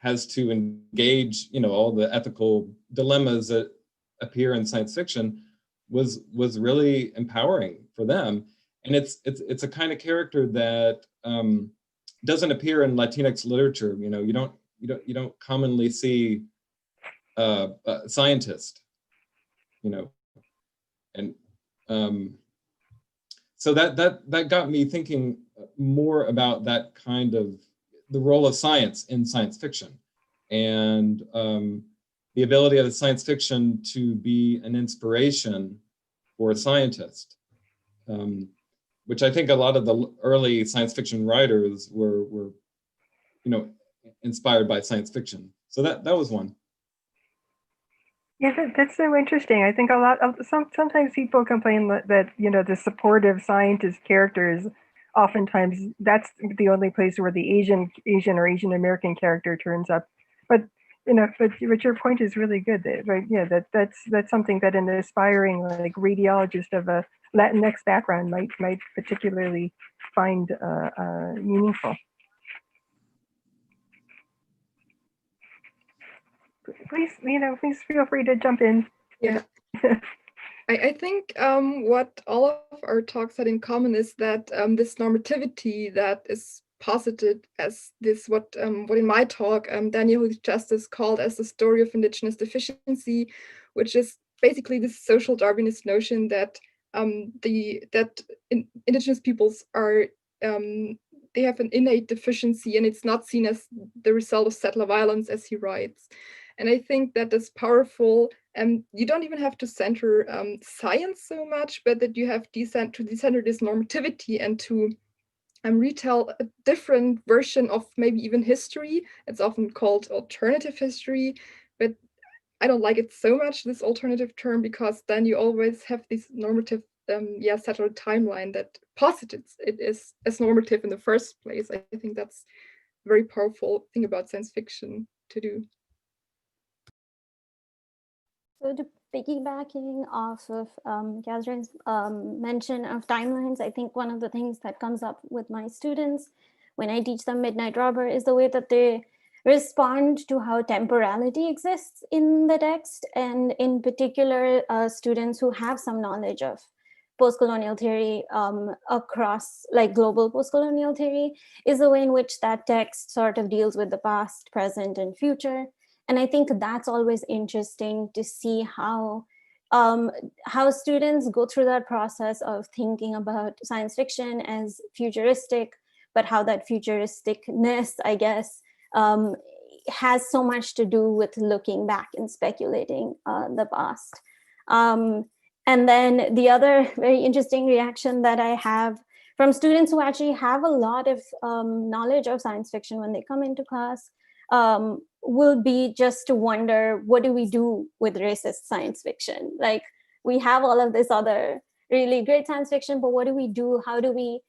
has to engage, all the ethical dilemmas that appear in science fiction was really empowering for them. And it's a kind of character that doesn't appear in Latinx literature. You don't commonly see a scientist, and so that got me thinking more about that kind of the role of science in science fiction, and the ability of the science fiction to be an inspiration for a scientist, which I think a lot of the early science fiction writers were inspired by science fiction. So that was one. Yeah, that's so interesting. I think sometimes people complain that the supportive scientist characters, oftentimes that's the only place where the Asian or Asian American character turns up. But but your point is really good, right? Yeah, that's something that an aspiring radiologist of a Latinx background might particularly find meaningful. Please feel free to jump in. Yeah. I think what all of our talks had in common is that this normativity that is posited as this, what in my talk Daniel Justice called as the story of Indigenous deficiency, which is basically this social Darwinist notion that Indigenous peoples are they have an innate deficiency, and it's not seen as the result of settler violence, as he writes. And I think that is powerful. And you don't even have to center science so much, but that you have to decenter this normativity and to retell a different version of maybe even history. It's often called alternative history, but I don't like it so much, this alternative term, because then you always have this normative, settled timeline that posits it is as normative in the first place. I think that's a very powerful thing about science fiction to do. So to piggybacking off of Kathrin's mention of timelines, I think one of the things that comes up with my students when I teach them Midnight Robber is the way that they respond to how temporality exists in the text, and in particular, students who have some knowledge of post-colonial theory across like global post-colonial theory is the way in which that text sort of deals with the past, present, and future. And I think that's always interesting to see how students go through that process of thinking about science fiction as futuristic, but how that futuristicness, I guess, has so much to do with looking back and speculating the past. And then the other very interesting reaction that I have from students who actually have a lot of knowledge of science fiction when they come into class will be just to wonder, what do we do with racist science fiction? Like, we have all of this other really great science fiction, but what do we do? How do we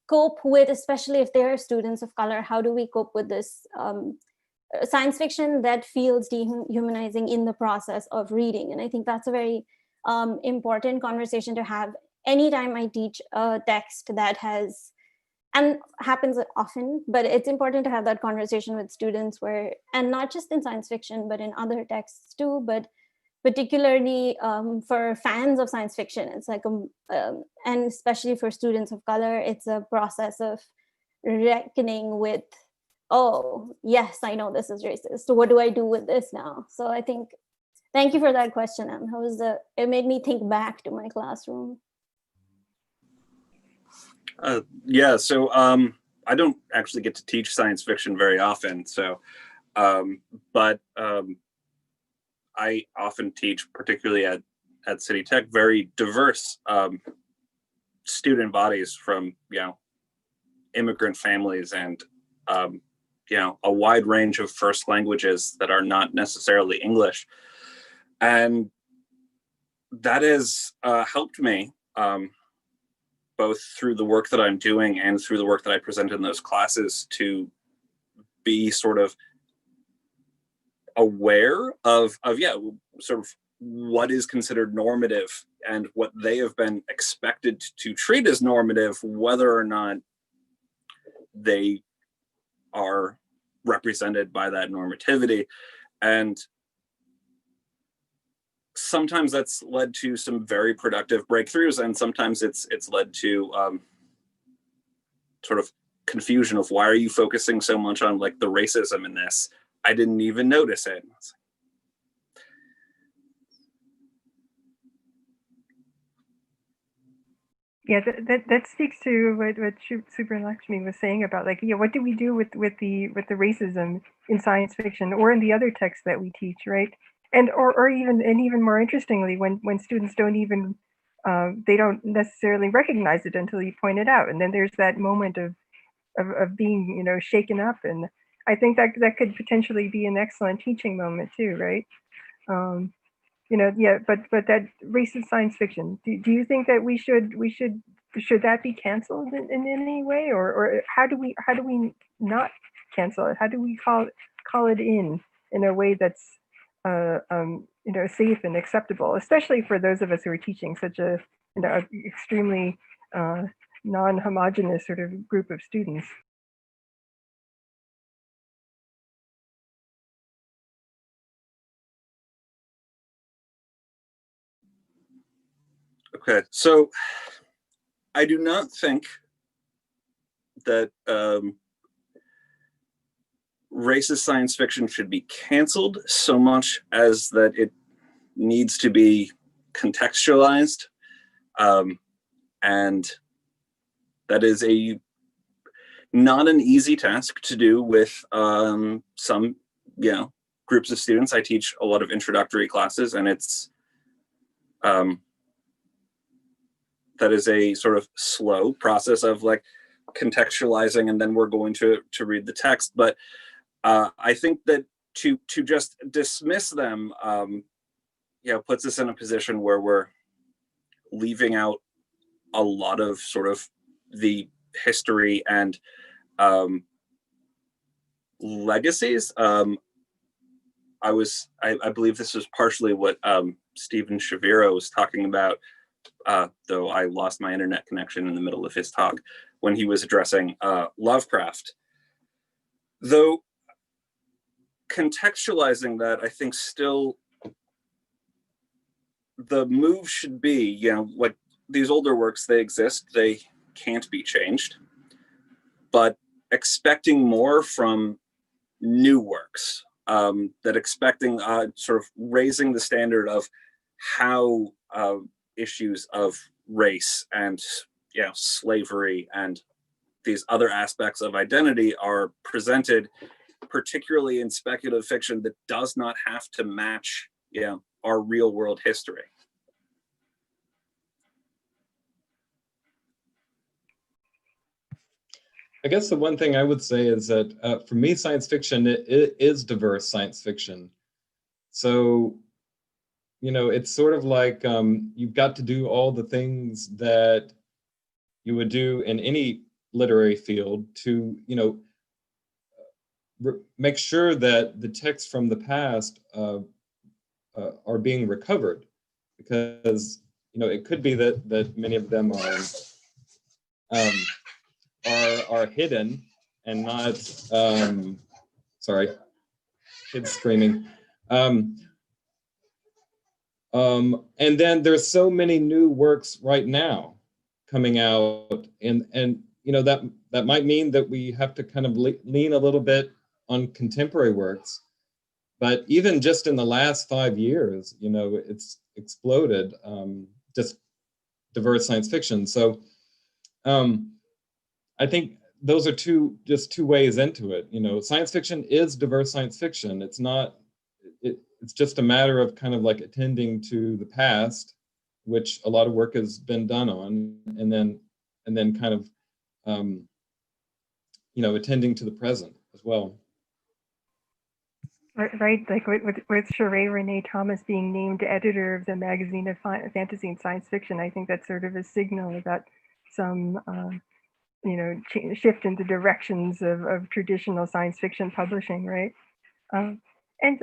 cope with, especially if there are students of color, how do we cope with this science fiction that feels dehumanizing in the process of reading? And I think that's a very important conversation to have anytime I teach a text that has, and happens often, but it's important to have that conversation with students where, and not just in science fiction, but in other texts too, but particularly for fans of science fiction, it's like, and especially for students of color, it's a process of reckoning with, oh, yes, I know this is racist. So what do I do with this now? So I think, thank you for that question, Em. It made me think back to my classroom. Yeah, so I don't actually get to teach science fiction very often, so, but I often teach, particularly at City Tech, very diverse student bodies from, immigrant families and, a wide range of first languages that are not necessarily English. And that has helped me, both through the work that I'm doing and through the work that I present in those classes, to be sort of aware of sort of what is considered normative and what they have been expected to treat as normative, whether or not they are represented by that normativity. And sometimes that's led to some very productive breakthroughs, and sometimes it's led to sort of confusion of, why are you focusing so much on like the racism in this? I didn't even notice it. Yeah, that speaks to what Subhalakshmi was saying about, like, what do we do with the racism in science fiction or in the other texts that we teach, right? And or even more interestingly, when students don't even they don't necessarily recognize it until you point it out, and then there's that moment of being shaken up, and I think that could potentially be an excellent teaching moment too, right? But that racist science fiction, do you think that should that be canceled in any way, or how do we not cancel it? How do we call it in a way that's safe and acceptable, especially for those of us who are teaching such a extremely non-homogeneous sort of group of students? Okay, so I do not think that racist science fiction should be canceled so much as that it needs to be contextualized. And that is not an easy task to do with some groups of students. I teach a lot of introductory classes, and it's that is a sort of slow process of like contextualizing, and then we're going to read the text. But I think that to just dismiss them, puts us in a position where we're leaving out a lot of sort of the history and legacies. I believe this was partially what Stephen Shaviro was talking about, though I lost my internet connection in the middle of his talk when he was addressing Lovecraft. Though contextualizing that, I think still the move should be, like these older works, they exist, they can't be changed, but expecting more from new works, that expecting sort of raising the standard of how issues of race and slavery and these other aspects of identity are presented, particularly in speculative fiction that does not have to match our real world history. I guess the one thing I would say is that for me, science fiction it is diverse science fiction. So, it's sort of like you've got to do all the things that you would do in any literary field to, make sure that the texts from the past are being recovered, because it could be that many of them are hidden and not sorry, kids screaming. And then there's so many new works right now coming out, and that might mean that we have to kind of lean a little bit on contemporary works. But even just in the last 5 years, it's exploded, just diverse science fiction. So I think those are two ways into it. Science fiction is diverse science fiction. It's not, it's just a matter of kind of like attending to the past, which a lot of work has been done on, and then kind of, attending to the present as well. Right, like with Sheree Renee Thomas being named editor of the magazine of fantasy and science fiction, I think that's sort of a signal about some, shift in the directions of traditional science fiction publishing, right? And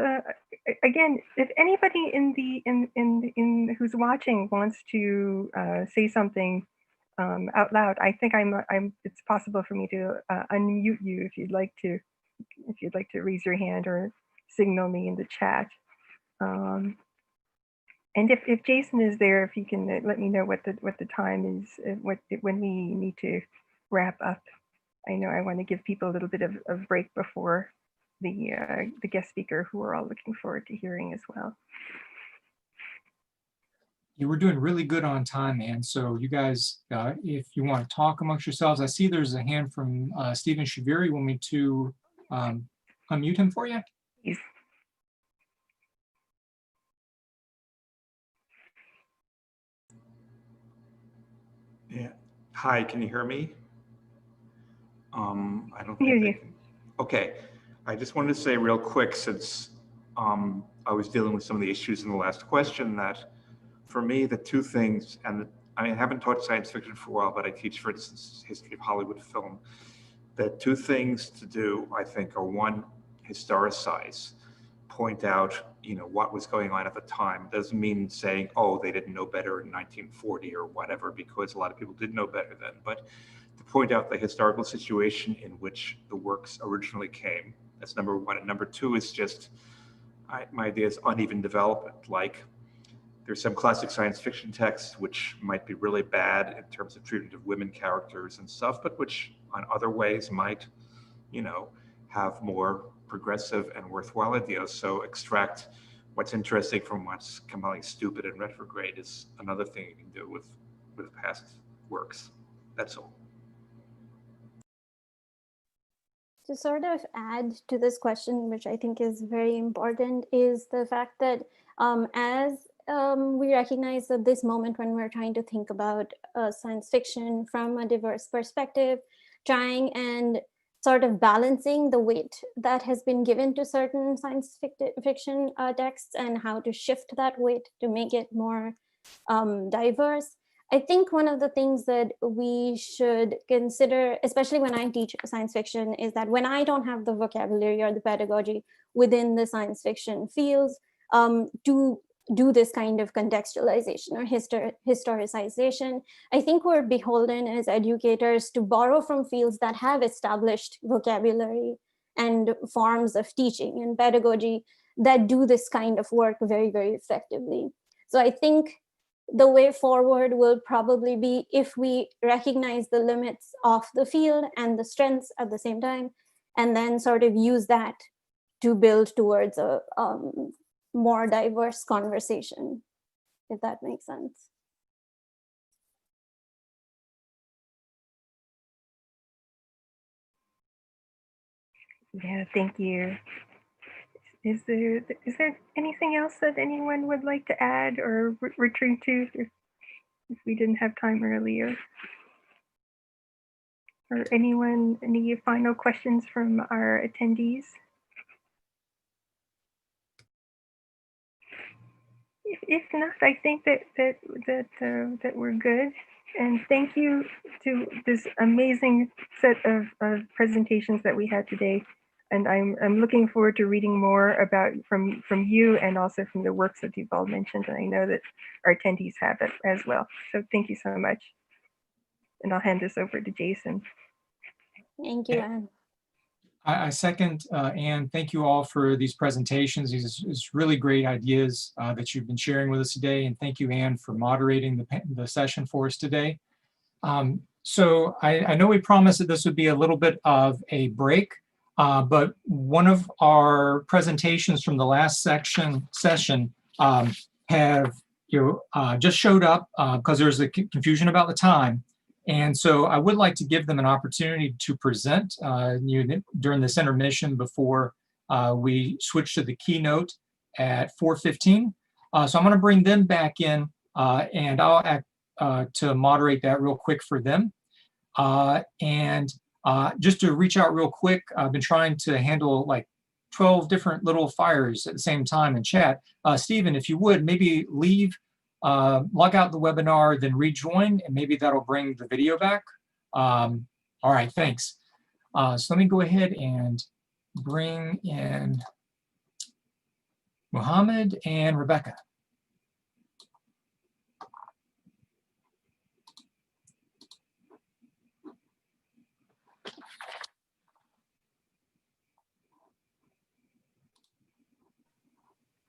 again, if anybody in who's watching wants to say something out loud, I think it's possible for me to unmute you if you'd like to raise your hand or signal me in the chat. And if Jason is there, if he can let me know what the time is, when we need to wrap up. I know I want to give people a little bit of break before the guest speaker, who we're all looking forward to hearing as well. You were doing really good on time, Anne. So you guys, if you want to talk amongst yourselves, I see there's a hand from Stephen Shaviri. You want me to unmute him for you? Please. Yeah. Hi, can you hear me? I don't hear think you. Okay. I just wanted to say real quick, since I was dealing with some of the issues in the last question, that for me, the two things, and I haven't taught science fiction for a while, but I teach, for instance, history of Hollywood film. The two things to do, I think, are one, historicize, point out, what was going on at the time. It doesn't mean saying, oh, they didn't know better in 1940 or whatever, because a lot of people did know better then. But to point out the historical situation in which the works originally came. That's number one. And number two is just, my idea is uneven development. Like, there's some classic science fiction texts which might be really bad in terms of treatment of women characters and stuff, but which on other ways might, have more progressive and worthwhile ideas. So extract what's interesting from what's completely stupid and retrograde is another thing you can do with past works. That's all. To sort of add to this question, which I think is very important, is the fact that as we recognize that this moment when we're trying to think about science fiction from a diverse perspective, trying and sort of balancing the weight that has been given to certain science fiction texts and how to shift that weight to make it more diverse. I think one of the things that we should consider, especially when I teach science fiction, is that when I don't have the vocabulary or the pedagogy within the science fiction fields to do this kind of contextualization or historicization, I think we're beholden as educators to borrow from fields that have established vocabulary and forms of teaching and pedagogy that do this kind of work very, very effectively. So I think the way forward will probably be if we recognize the limits of the field and the strengths at the same time, and then sort of use that to build towards a more diverse conversation, if that makes sense. Yeah, thank you. Is there anything else that anyone would like to add or return to if we didn't have time earlier? Or anyone, any final questions from our attendees? If not, I think that we're good. And thank you to this amazing set of presentations that we had today. And I'm looking forward to reading more about from you and also from the works that you've all mentioned. And I know that our attendees have it as well. So thank you so much. And I'll hand this over to Jason. Thank you, Anne. I second Anne. Thank you all for these presentations. These really great ideas that you've been sharing with us today. And thank you, Anne, for moderating the session for us today. So I know we promised that this would be a little bit of a break, but one of our presentations from the last session have just showed up because there's a confusion about the time. And so I would like to give them an opportunity to present during this intermission before we switch to the keynote at 4:15. So I'm going to bring them back in and I'll act to moderate that real quick for them. And just to reach out real quick, I've been trying to handle like 12 different little fires at the same time in chat. Stephen, if you would, maybe log out the webinar, then rejoin, and maybe that'll bring the video back. All right, thanks. So let me go ahead and bring in Mohammed and Rebecca.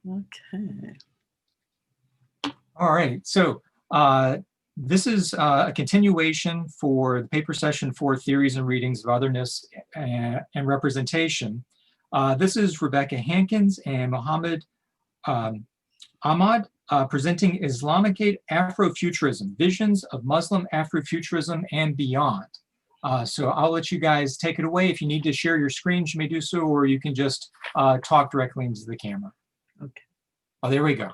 Okay. All right, so this is a continuation for the paper session for Theories and Readings of Otherness and Representation. This is Rebecca Hankins and Mohammed Ahmad presenting Islamicate Afrofuturism, Visions of Muslim Afrofuturism and Beyond. So I'll let you guys take it away. If you need to share your screens, you may do so, or you can just talk directly into the camera. Okay. Oh, there we go.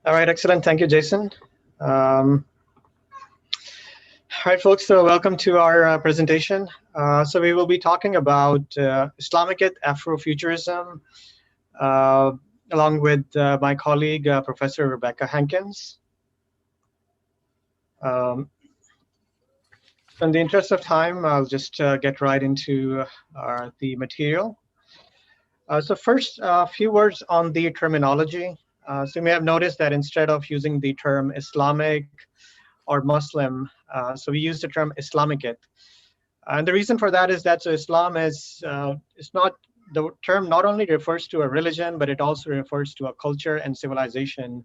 All right, excellent. Thank you, Jason. All right, folks, so welcome to our presentation. So we will be talking about Islamicate Afrofuturism, along with my colleague, Professor Rebecca Hankins. In the interest of time, I'll just get right into the material. So first, a few words on the terminology. So you may have noticed that instead of using the term Islamic or Muslim, so we use the term Islamicate. And the reason for that is that so Islam is not, the term not only refers to a religion, but it also refers to a culture and civilization.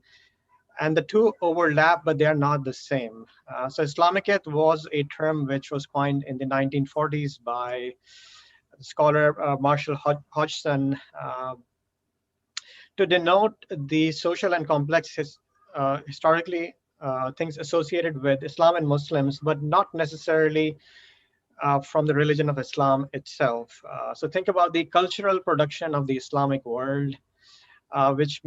And the two overlap, but they are not the same. So Islamicate was a term which was coined in the 1940s by scholar Marshall Hodgson to denote the social and complex historically things associated with Islam and Muslims, but not necessarily from the religion of Islam itself. So think about the cultural production of the Islamic world, which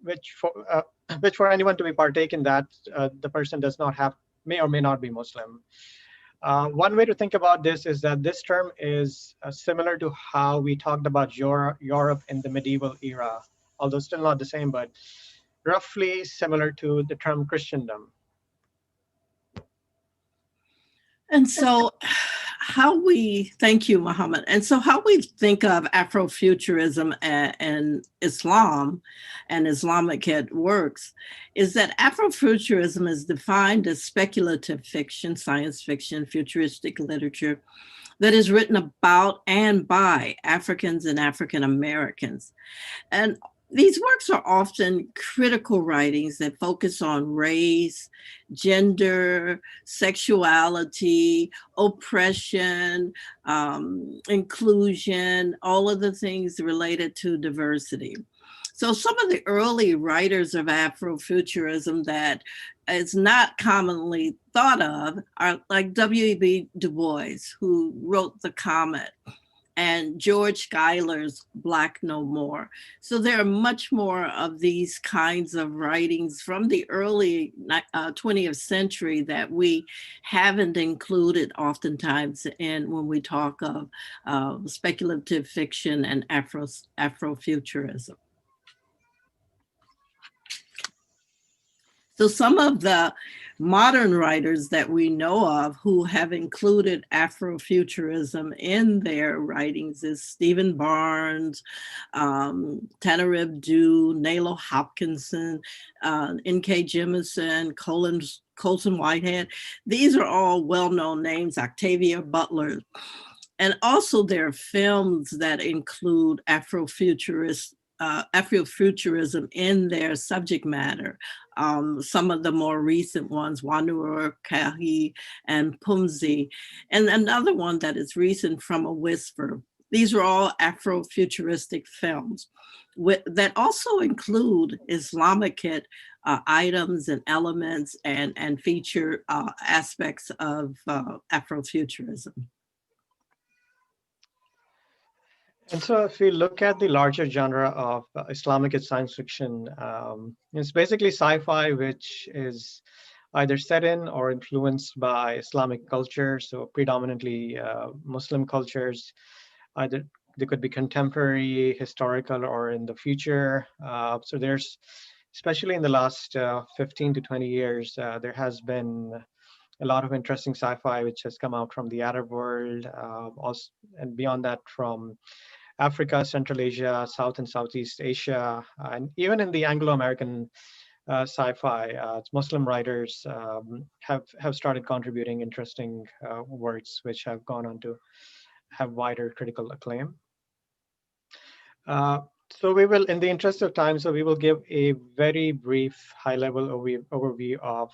which for anyone to be partake in that, the person does not have, may or may not be Muslim. One way to think about this is that this term is similar to how we talked about Europe in the medieval era, although still not the same, but roughly similar to the term Christendom. And so thank you, Muhammad. And so how we think of Afrofuturism and Islam and Islamicate works is that Afrofuturism is defined as speculative fiction, science fiction, futuristic literature that is written about and by Africans and African Americans. And these works are often critical writings that focus on race, gender, sexuality, oppression, inclusion, all of the things related to diversity. So some of the early writers of Afrofuturism that is not commonly thought of are like W.E.B. Du Bois, who wrote The Comet, and George Schuyler's Black No More. So there are much more of these kinds of writings from the early 20th century that we haven't included oftentimes in when we talk of speculative fiction and Afrofuturism. So some of the modern writers that we know of who have included Afrofuturism in their writings is Stephen Barnes, Tanarib Due, Nalo Hopkinson, N.K. Jemisin, Colson Whitehead. These are all well-known names, Octavia Butler. And also there are films that include Afrofuturism in their subject matter. Some of the more recent ones, Wanur Kahi and Pumzi, and another one that is recent, From a Whisper. These are all Afrofuturistic films that also include Islamicate items and elements and feature aspects of Afrofuturism. And so if we look at the larger genre of Islamic science fiction, it's basically sci-fi, which is either set in or influenced by Islamic culture, so predominantly Muslim cultures. Either they could be contemporary, historical, or in the future. So there's, especially in the last 15 to 20 years, there has been a lot of interesting sci-fi which has come out from the Arab world, also, and beyond that from Africa, Central Asia, South and Southeast Asia, and even in the Anglo-American sci-fi, Muslim writers have started contributing interesting works which have gone on to have wider critical acclaim. So we will, in the interest of time, so we will give a very brief high-level overview of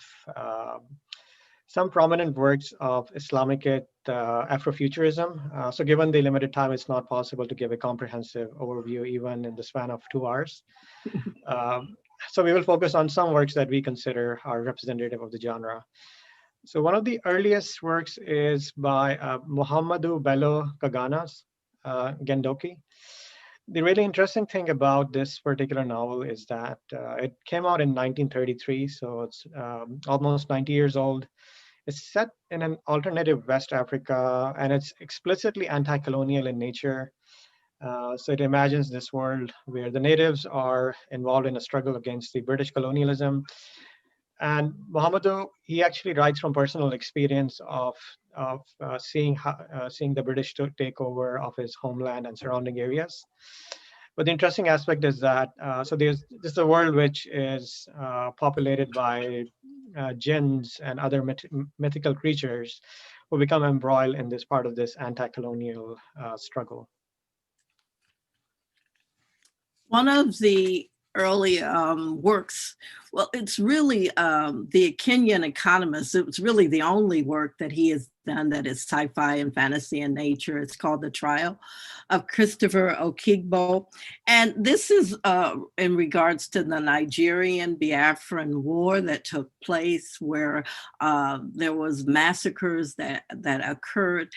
some prominent works of Islamicate Afrofuturism. So given the limited time, it's not possible to give a comprehensive overview even in the span of 2 hours. So we will focus on some works that we consider are representative of the genre. So one of the earliest works is by Muhammadu Bello Kagana's Gendoki. The really interesting thing about this particular novel is that it came out in 1933, so it's almost 90 years old. It's set in an alternative West Africa, and it's explicitly anti-colonial in nature. So it imagines this world where the natives are involved in a struggle against the British colonialism. And Muhammadu, he actually writes from personal experience of seeing the British take over of his homeland and surrounding areas. But the interesting aspect is that, so this is a world which is populated by jinns and other mythical creatures who become embroiled in this part of this anti-colonial struggle. One of the early works, well, it's really the Kenyan Economist. It was really the only work that he has done that is sci-fi and fantasy in nature. It's called The Trial of Christopher Okigbo. And this is in regards to the Nigerian Biafran War that took place, where there was massacres that occurred.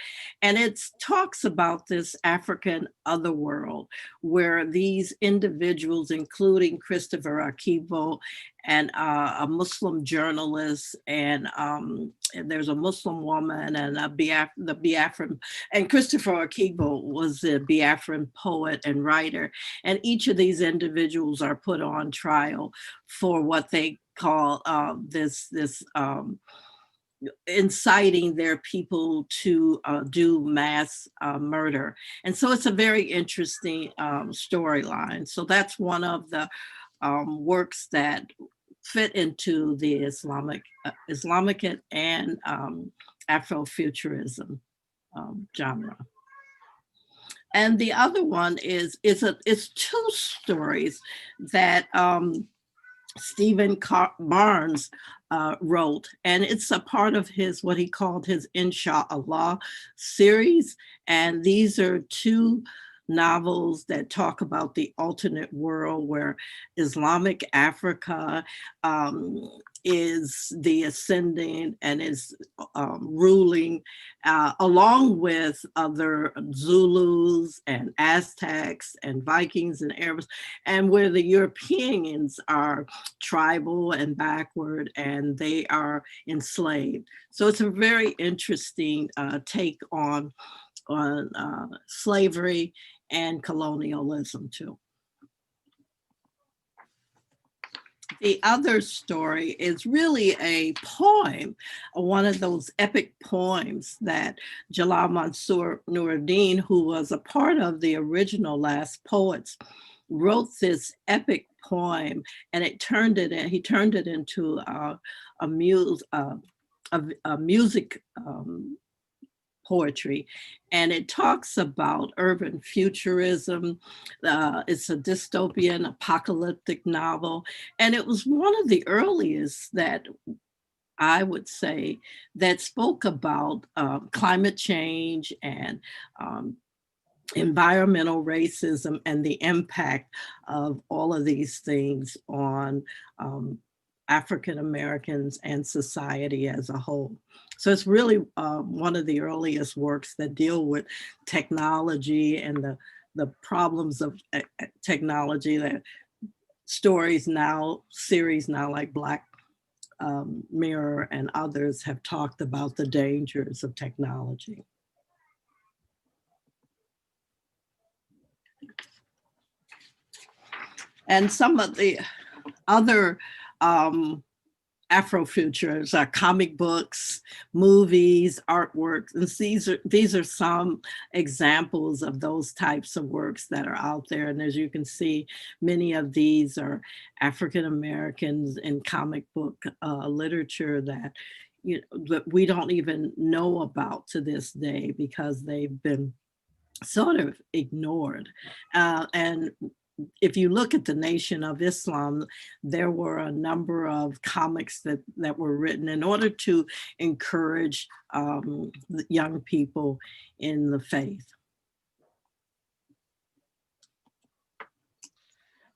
And it talks about this African otherworld, where these individuals, including Christopher Okigbo, and a Muslim journalist, and there's a Muslim woman, and the Biafran, and Christopher Okigbo was a Biafran poet and writer, and each of these individuals are put on trial for what they call this inciting their people to do mass murder. And so it's a very interesting storyline. So that's one of the works that fit into the Islamicate and Afrofuturism genre. And the other one is two stories that Stephen Barnes wrote, and it's a part of his, what he called his Insha'Allah series. And these are two novels that talk about the alternate world where Islamic Africa is the ascending and is ruling along with other Zulus and Aztecs and Vikings and Arabs, and where the Europeans are tribal and backward and they are enslaved. So it's a very interesting take on slavery and colonialism too. The other story is really a poem, one of those epic poems that Jalal Mansour Nuruddin, who was a part of the original Last Poets, wrote this epic poem, and he turned it into a music poetry, and it talks about urban futurism. It's a dystopian apocalyptic novel, and it was one of the earliest that I would say that spoke about climate change and environmental racism and the impact of all of these things on African Americans and society as a whole. So it's really one of the earliest works that deal with technology and the problems of technology, that series now like Black Mirror and others have talked about the dangers of technology. And some of the other Afrofuturists are comic books, movies, artworks, and these are some examples of those types of works that are out there. And as you can see, many of these are African Americans in comic book literature that that we don't even know about to this day because they've been sort of ignored. And if you look at the Nation of Islam, there were a number of comics that were written in order to encourage young people in the faith.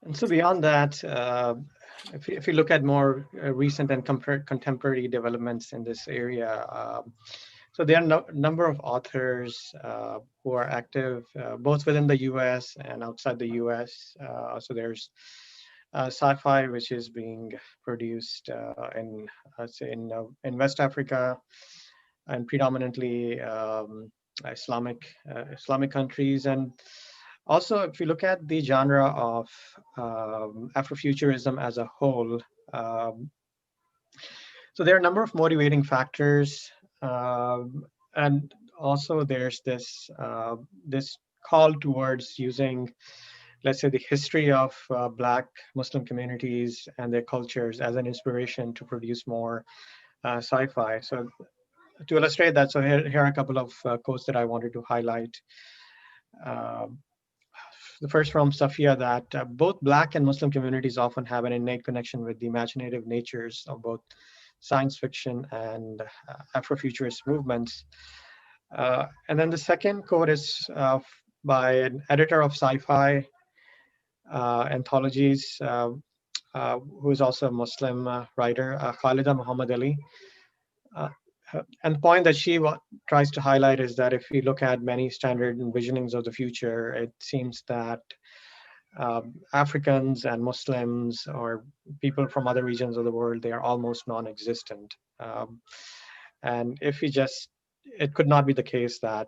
And so beyond that, if you look at more recent and contemporary developments in this area, so there are a number of authors who are active both within the US and outside the US. So there's sci-fi, which is being produced in West Africa and predominantly Islamic countries. And also, if you look at the genre of Afrofuturism as a whole, so there are a number of motivating factors. And also there's this call towards using, let's say, the history of Black Muslim communities and their cultures as an inspiration to produce more sci-fi. So to illustrate that, so here are a couple of quotes that I wanted to highlight. The first from Safia, that both Black and Muslim communities often have an innate connection with the imaginative natures of both science fiction and Afrofuturist movements. And then the second quote is by an editor of sci-fi anthologies, who is also a Muslim writer, Khalida Muhammad Ali. And the point that she tries to highlight is that if we look at many standard envisionings of the future, it seems that Africans and Muslims or people from other regions of the world, they are almost non-existent. And if we just, it could not be the case that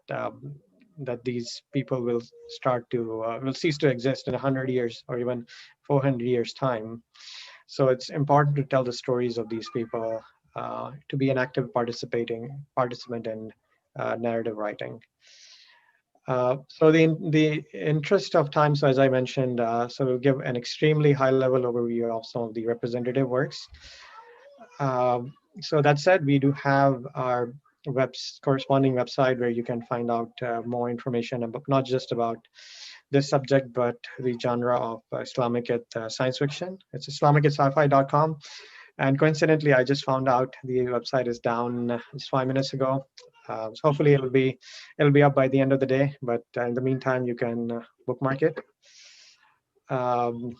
that these people will start to, will cease to exist in 100 years or even 400 years time. So it's important to tell the stories of these people, to be an active participant in narrative writing. So the interest of time, so as I mentioned, so we'll give an extremely high level overview of some of the representative works. So that said, we do have our corresponding website where you can find out more information about not just about this subject, but the genre of Islamicate science fiction. It's islamicatesci-fi.com. And coincidentally, I just found out the website is down just 5 minutes ago. So hopefully it'll be up by the end of the day. But in the meantime, you can bookmark it. And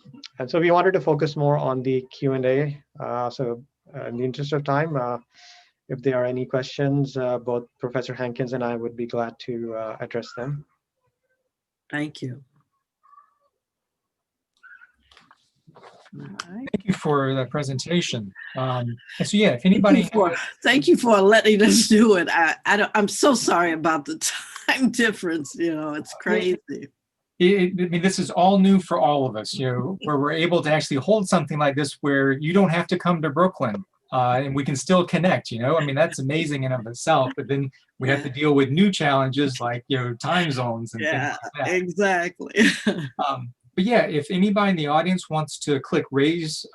so we wanted to focus more on the Q&A. So in the interest of time, if there are any questions, both Professor Hankins and I would be glad to address them. Thank you. All right. Thank you for the presentation. And so yeah, if anybody Thank you for letting us do it. I'm so sorry about the time difference. You know, it's crazy. I mean, this is all new for all of us, you know, where we're able to actually hold something like this where you don't have to come to Brooklyn and we can still connect, you know. I mean, that's amazing in of itself, but then we have to deal with new challenges like, you know, time zones and things like that. Exactly. But yeah, if anybody in the audience wants to click raise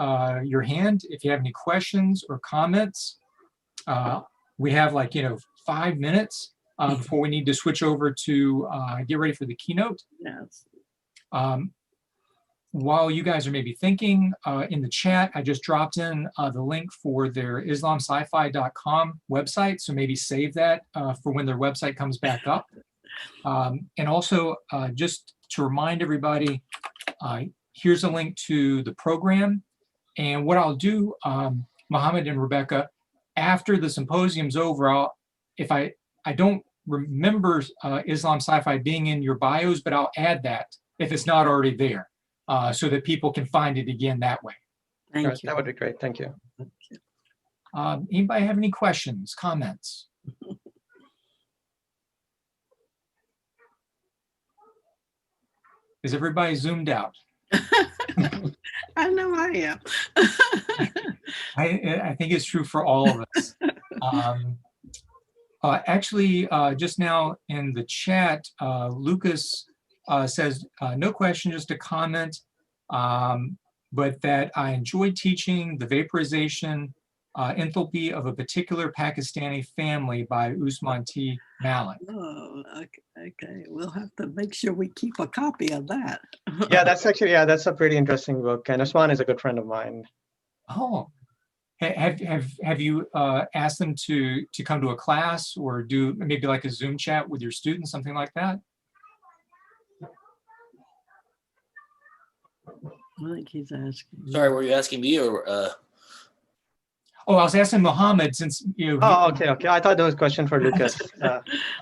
your hand, if you have any questions or comments, we have like, you know, 5 minutes before we need to switch over to get ready for the keynote. Yes. While you guys are maybe thinking, in the chat, I just dropped in the link for their islamsci-fi.com website. So maybe save that for when their website comes back up. And also just to remind everybody, here's a link to the program. And what I'll do, Mohammed and Rebecca, after the symposium's over, if I don't remember Islam Sci-Fi being in your bios, but I'll add that if it's not already there, so that people can find it again that way. Thank you. That would be great. Thank you. Anybody have any questions, comments? Is everybody zoomed out? I know I am. I think it's true for all of us. Actually, just now in the chat, Lucas says, no question, just a comment, but that I enjoyed teaching The Vaporization Enthalpy of a Particular Pakistani Family by Usman T. Malik. Oh, okay. We'll have to make sure we keep a copy of that. Yeah, that's actually, yeah, that's a pretty interesting book. And Usman is a good friend of mine. Oh, have you asked them to come to a class or do maybe like a Zoom chat with your students, something like that? I think he's asking. Sorry, were you asking me or? Oh, I was asking Mohammed since you. Oh, okay. I thought that was a question for Lucas.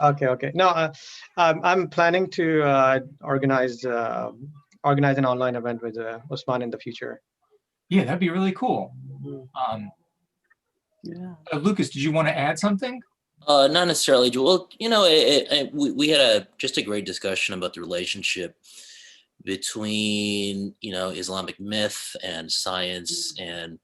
Okay. No, I'm planning to organize an online event with Usman in the future. Yeah, that'd be really cool. Yeah. Lucas, did you want to add something? Not necessarily. Well, you know, we had just a great discussion about the relationship between, you know, Islamic myth and science, and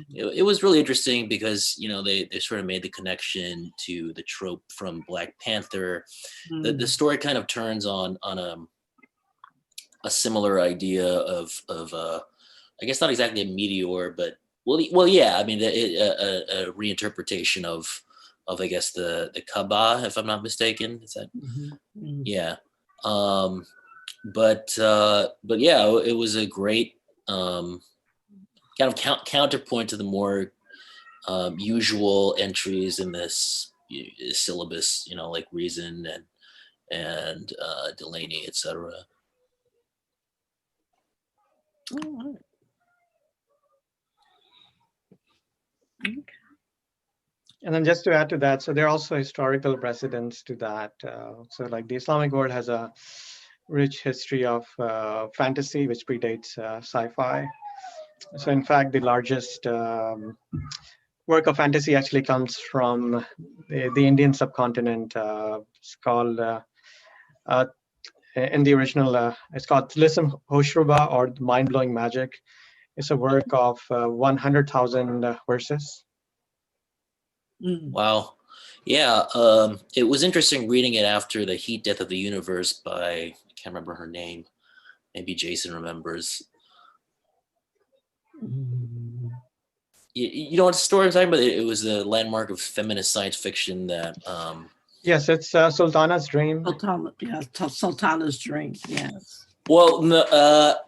it was really interesting because, you know, they sort of made the connection to the trope from Black Panther. The story kind of turns on a similar idea of I guess not exactly a meteor, but well, yeah. I mean, a reinterpretation of I guess the Kaaba, if I'm not mistaken. Is that? Yeah. But yeah, it was a great kind of counterpoint to the more usual entries in this syllabus, like reason and Delaney, etc. All right. Okay. And then just to add to that, so there are also historical precedents to that. So like the Islamic world has a rich history of fantasy, which predates sci-fi. So in fact, the largest work of fantasy actually comes from the Indian subcontinent. It's called, in the original, it's called Tlism Hoshruba, or Mind-Blowing Magic. It's a work of 100,000 verses. Wow. Yeah, it was interesting reading it after The Heat Death of the Universe by, I can't remember her name. Maybe Jason remembers. You know what story I'm talking about? It was a landmark of feminist science fiction that... Yes, it's Sultana's Dream. Sultana's Dream, yes. Well,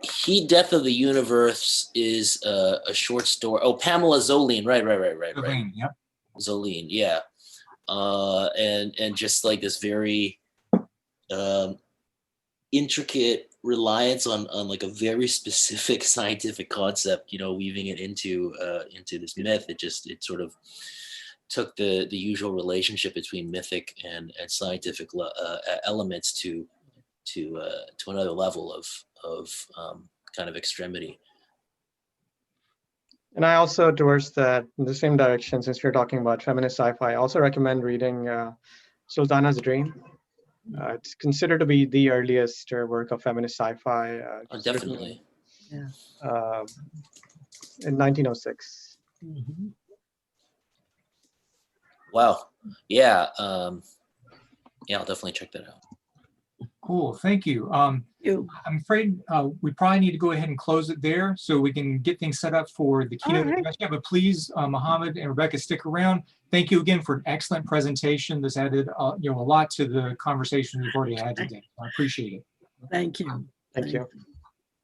Heat Death of the Universe is a short story. Oh, Pamela Zoline, right. Zoline, yep. Zoline, yeah. And just like this very intricate reliance on like a very specific scientific concept, weaving it into this myth. It sort of took the usual relationship between mythic and scientific elements to another level of kind of extremity. And I also, towards the same direction, since we're talking about feminist sci-fi, I also recommend reading Sultana's Dream. It's considered to be the earliest work of feminist sci-fi. Definitely. In 1906. Mm-hmm. Wow. Yeah. I'll definitely check that out. Cool. Thank you. I'm afraid we probably need to go ahead and close it there so we can get things set up for the keynote discussion. But please, Mohammed and Rebecca, stick around. Thank you again for an excellent presentation. This added a lot to the conversation we've already had today. I appreciate it. Thank you. Thank you.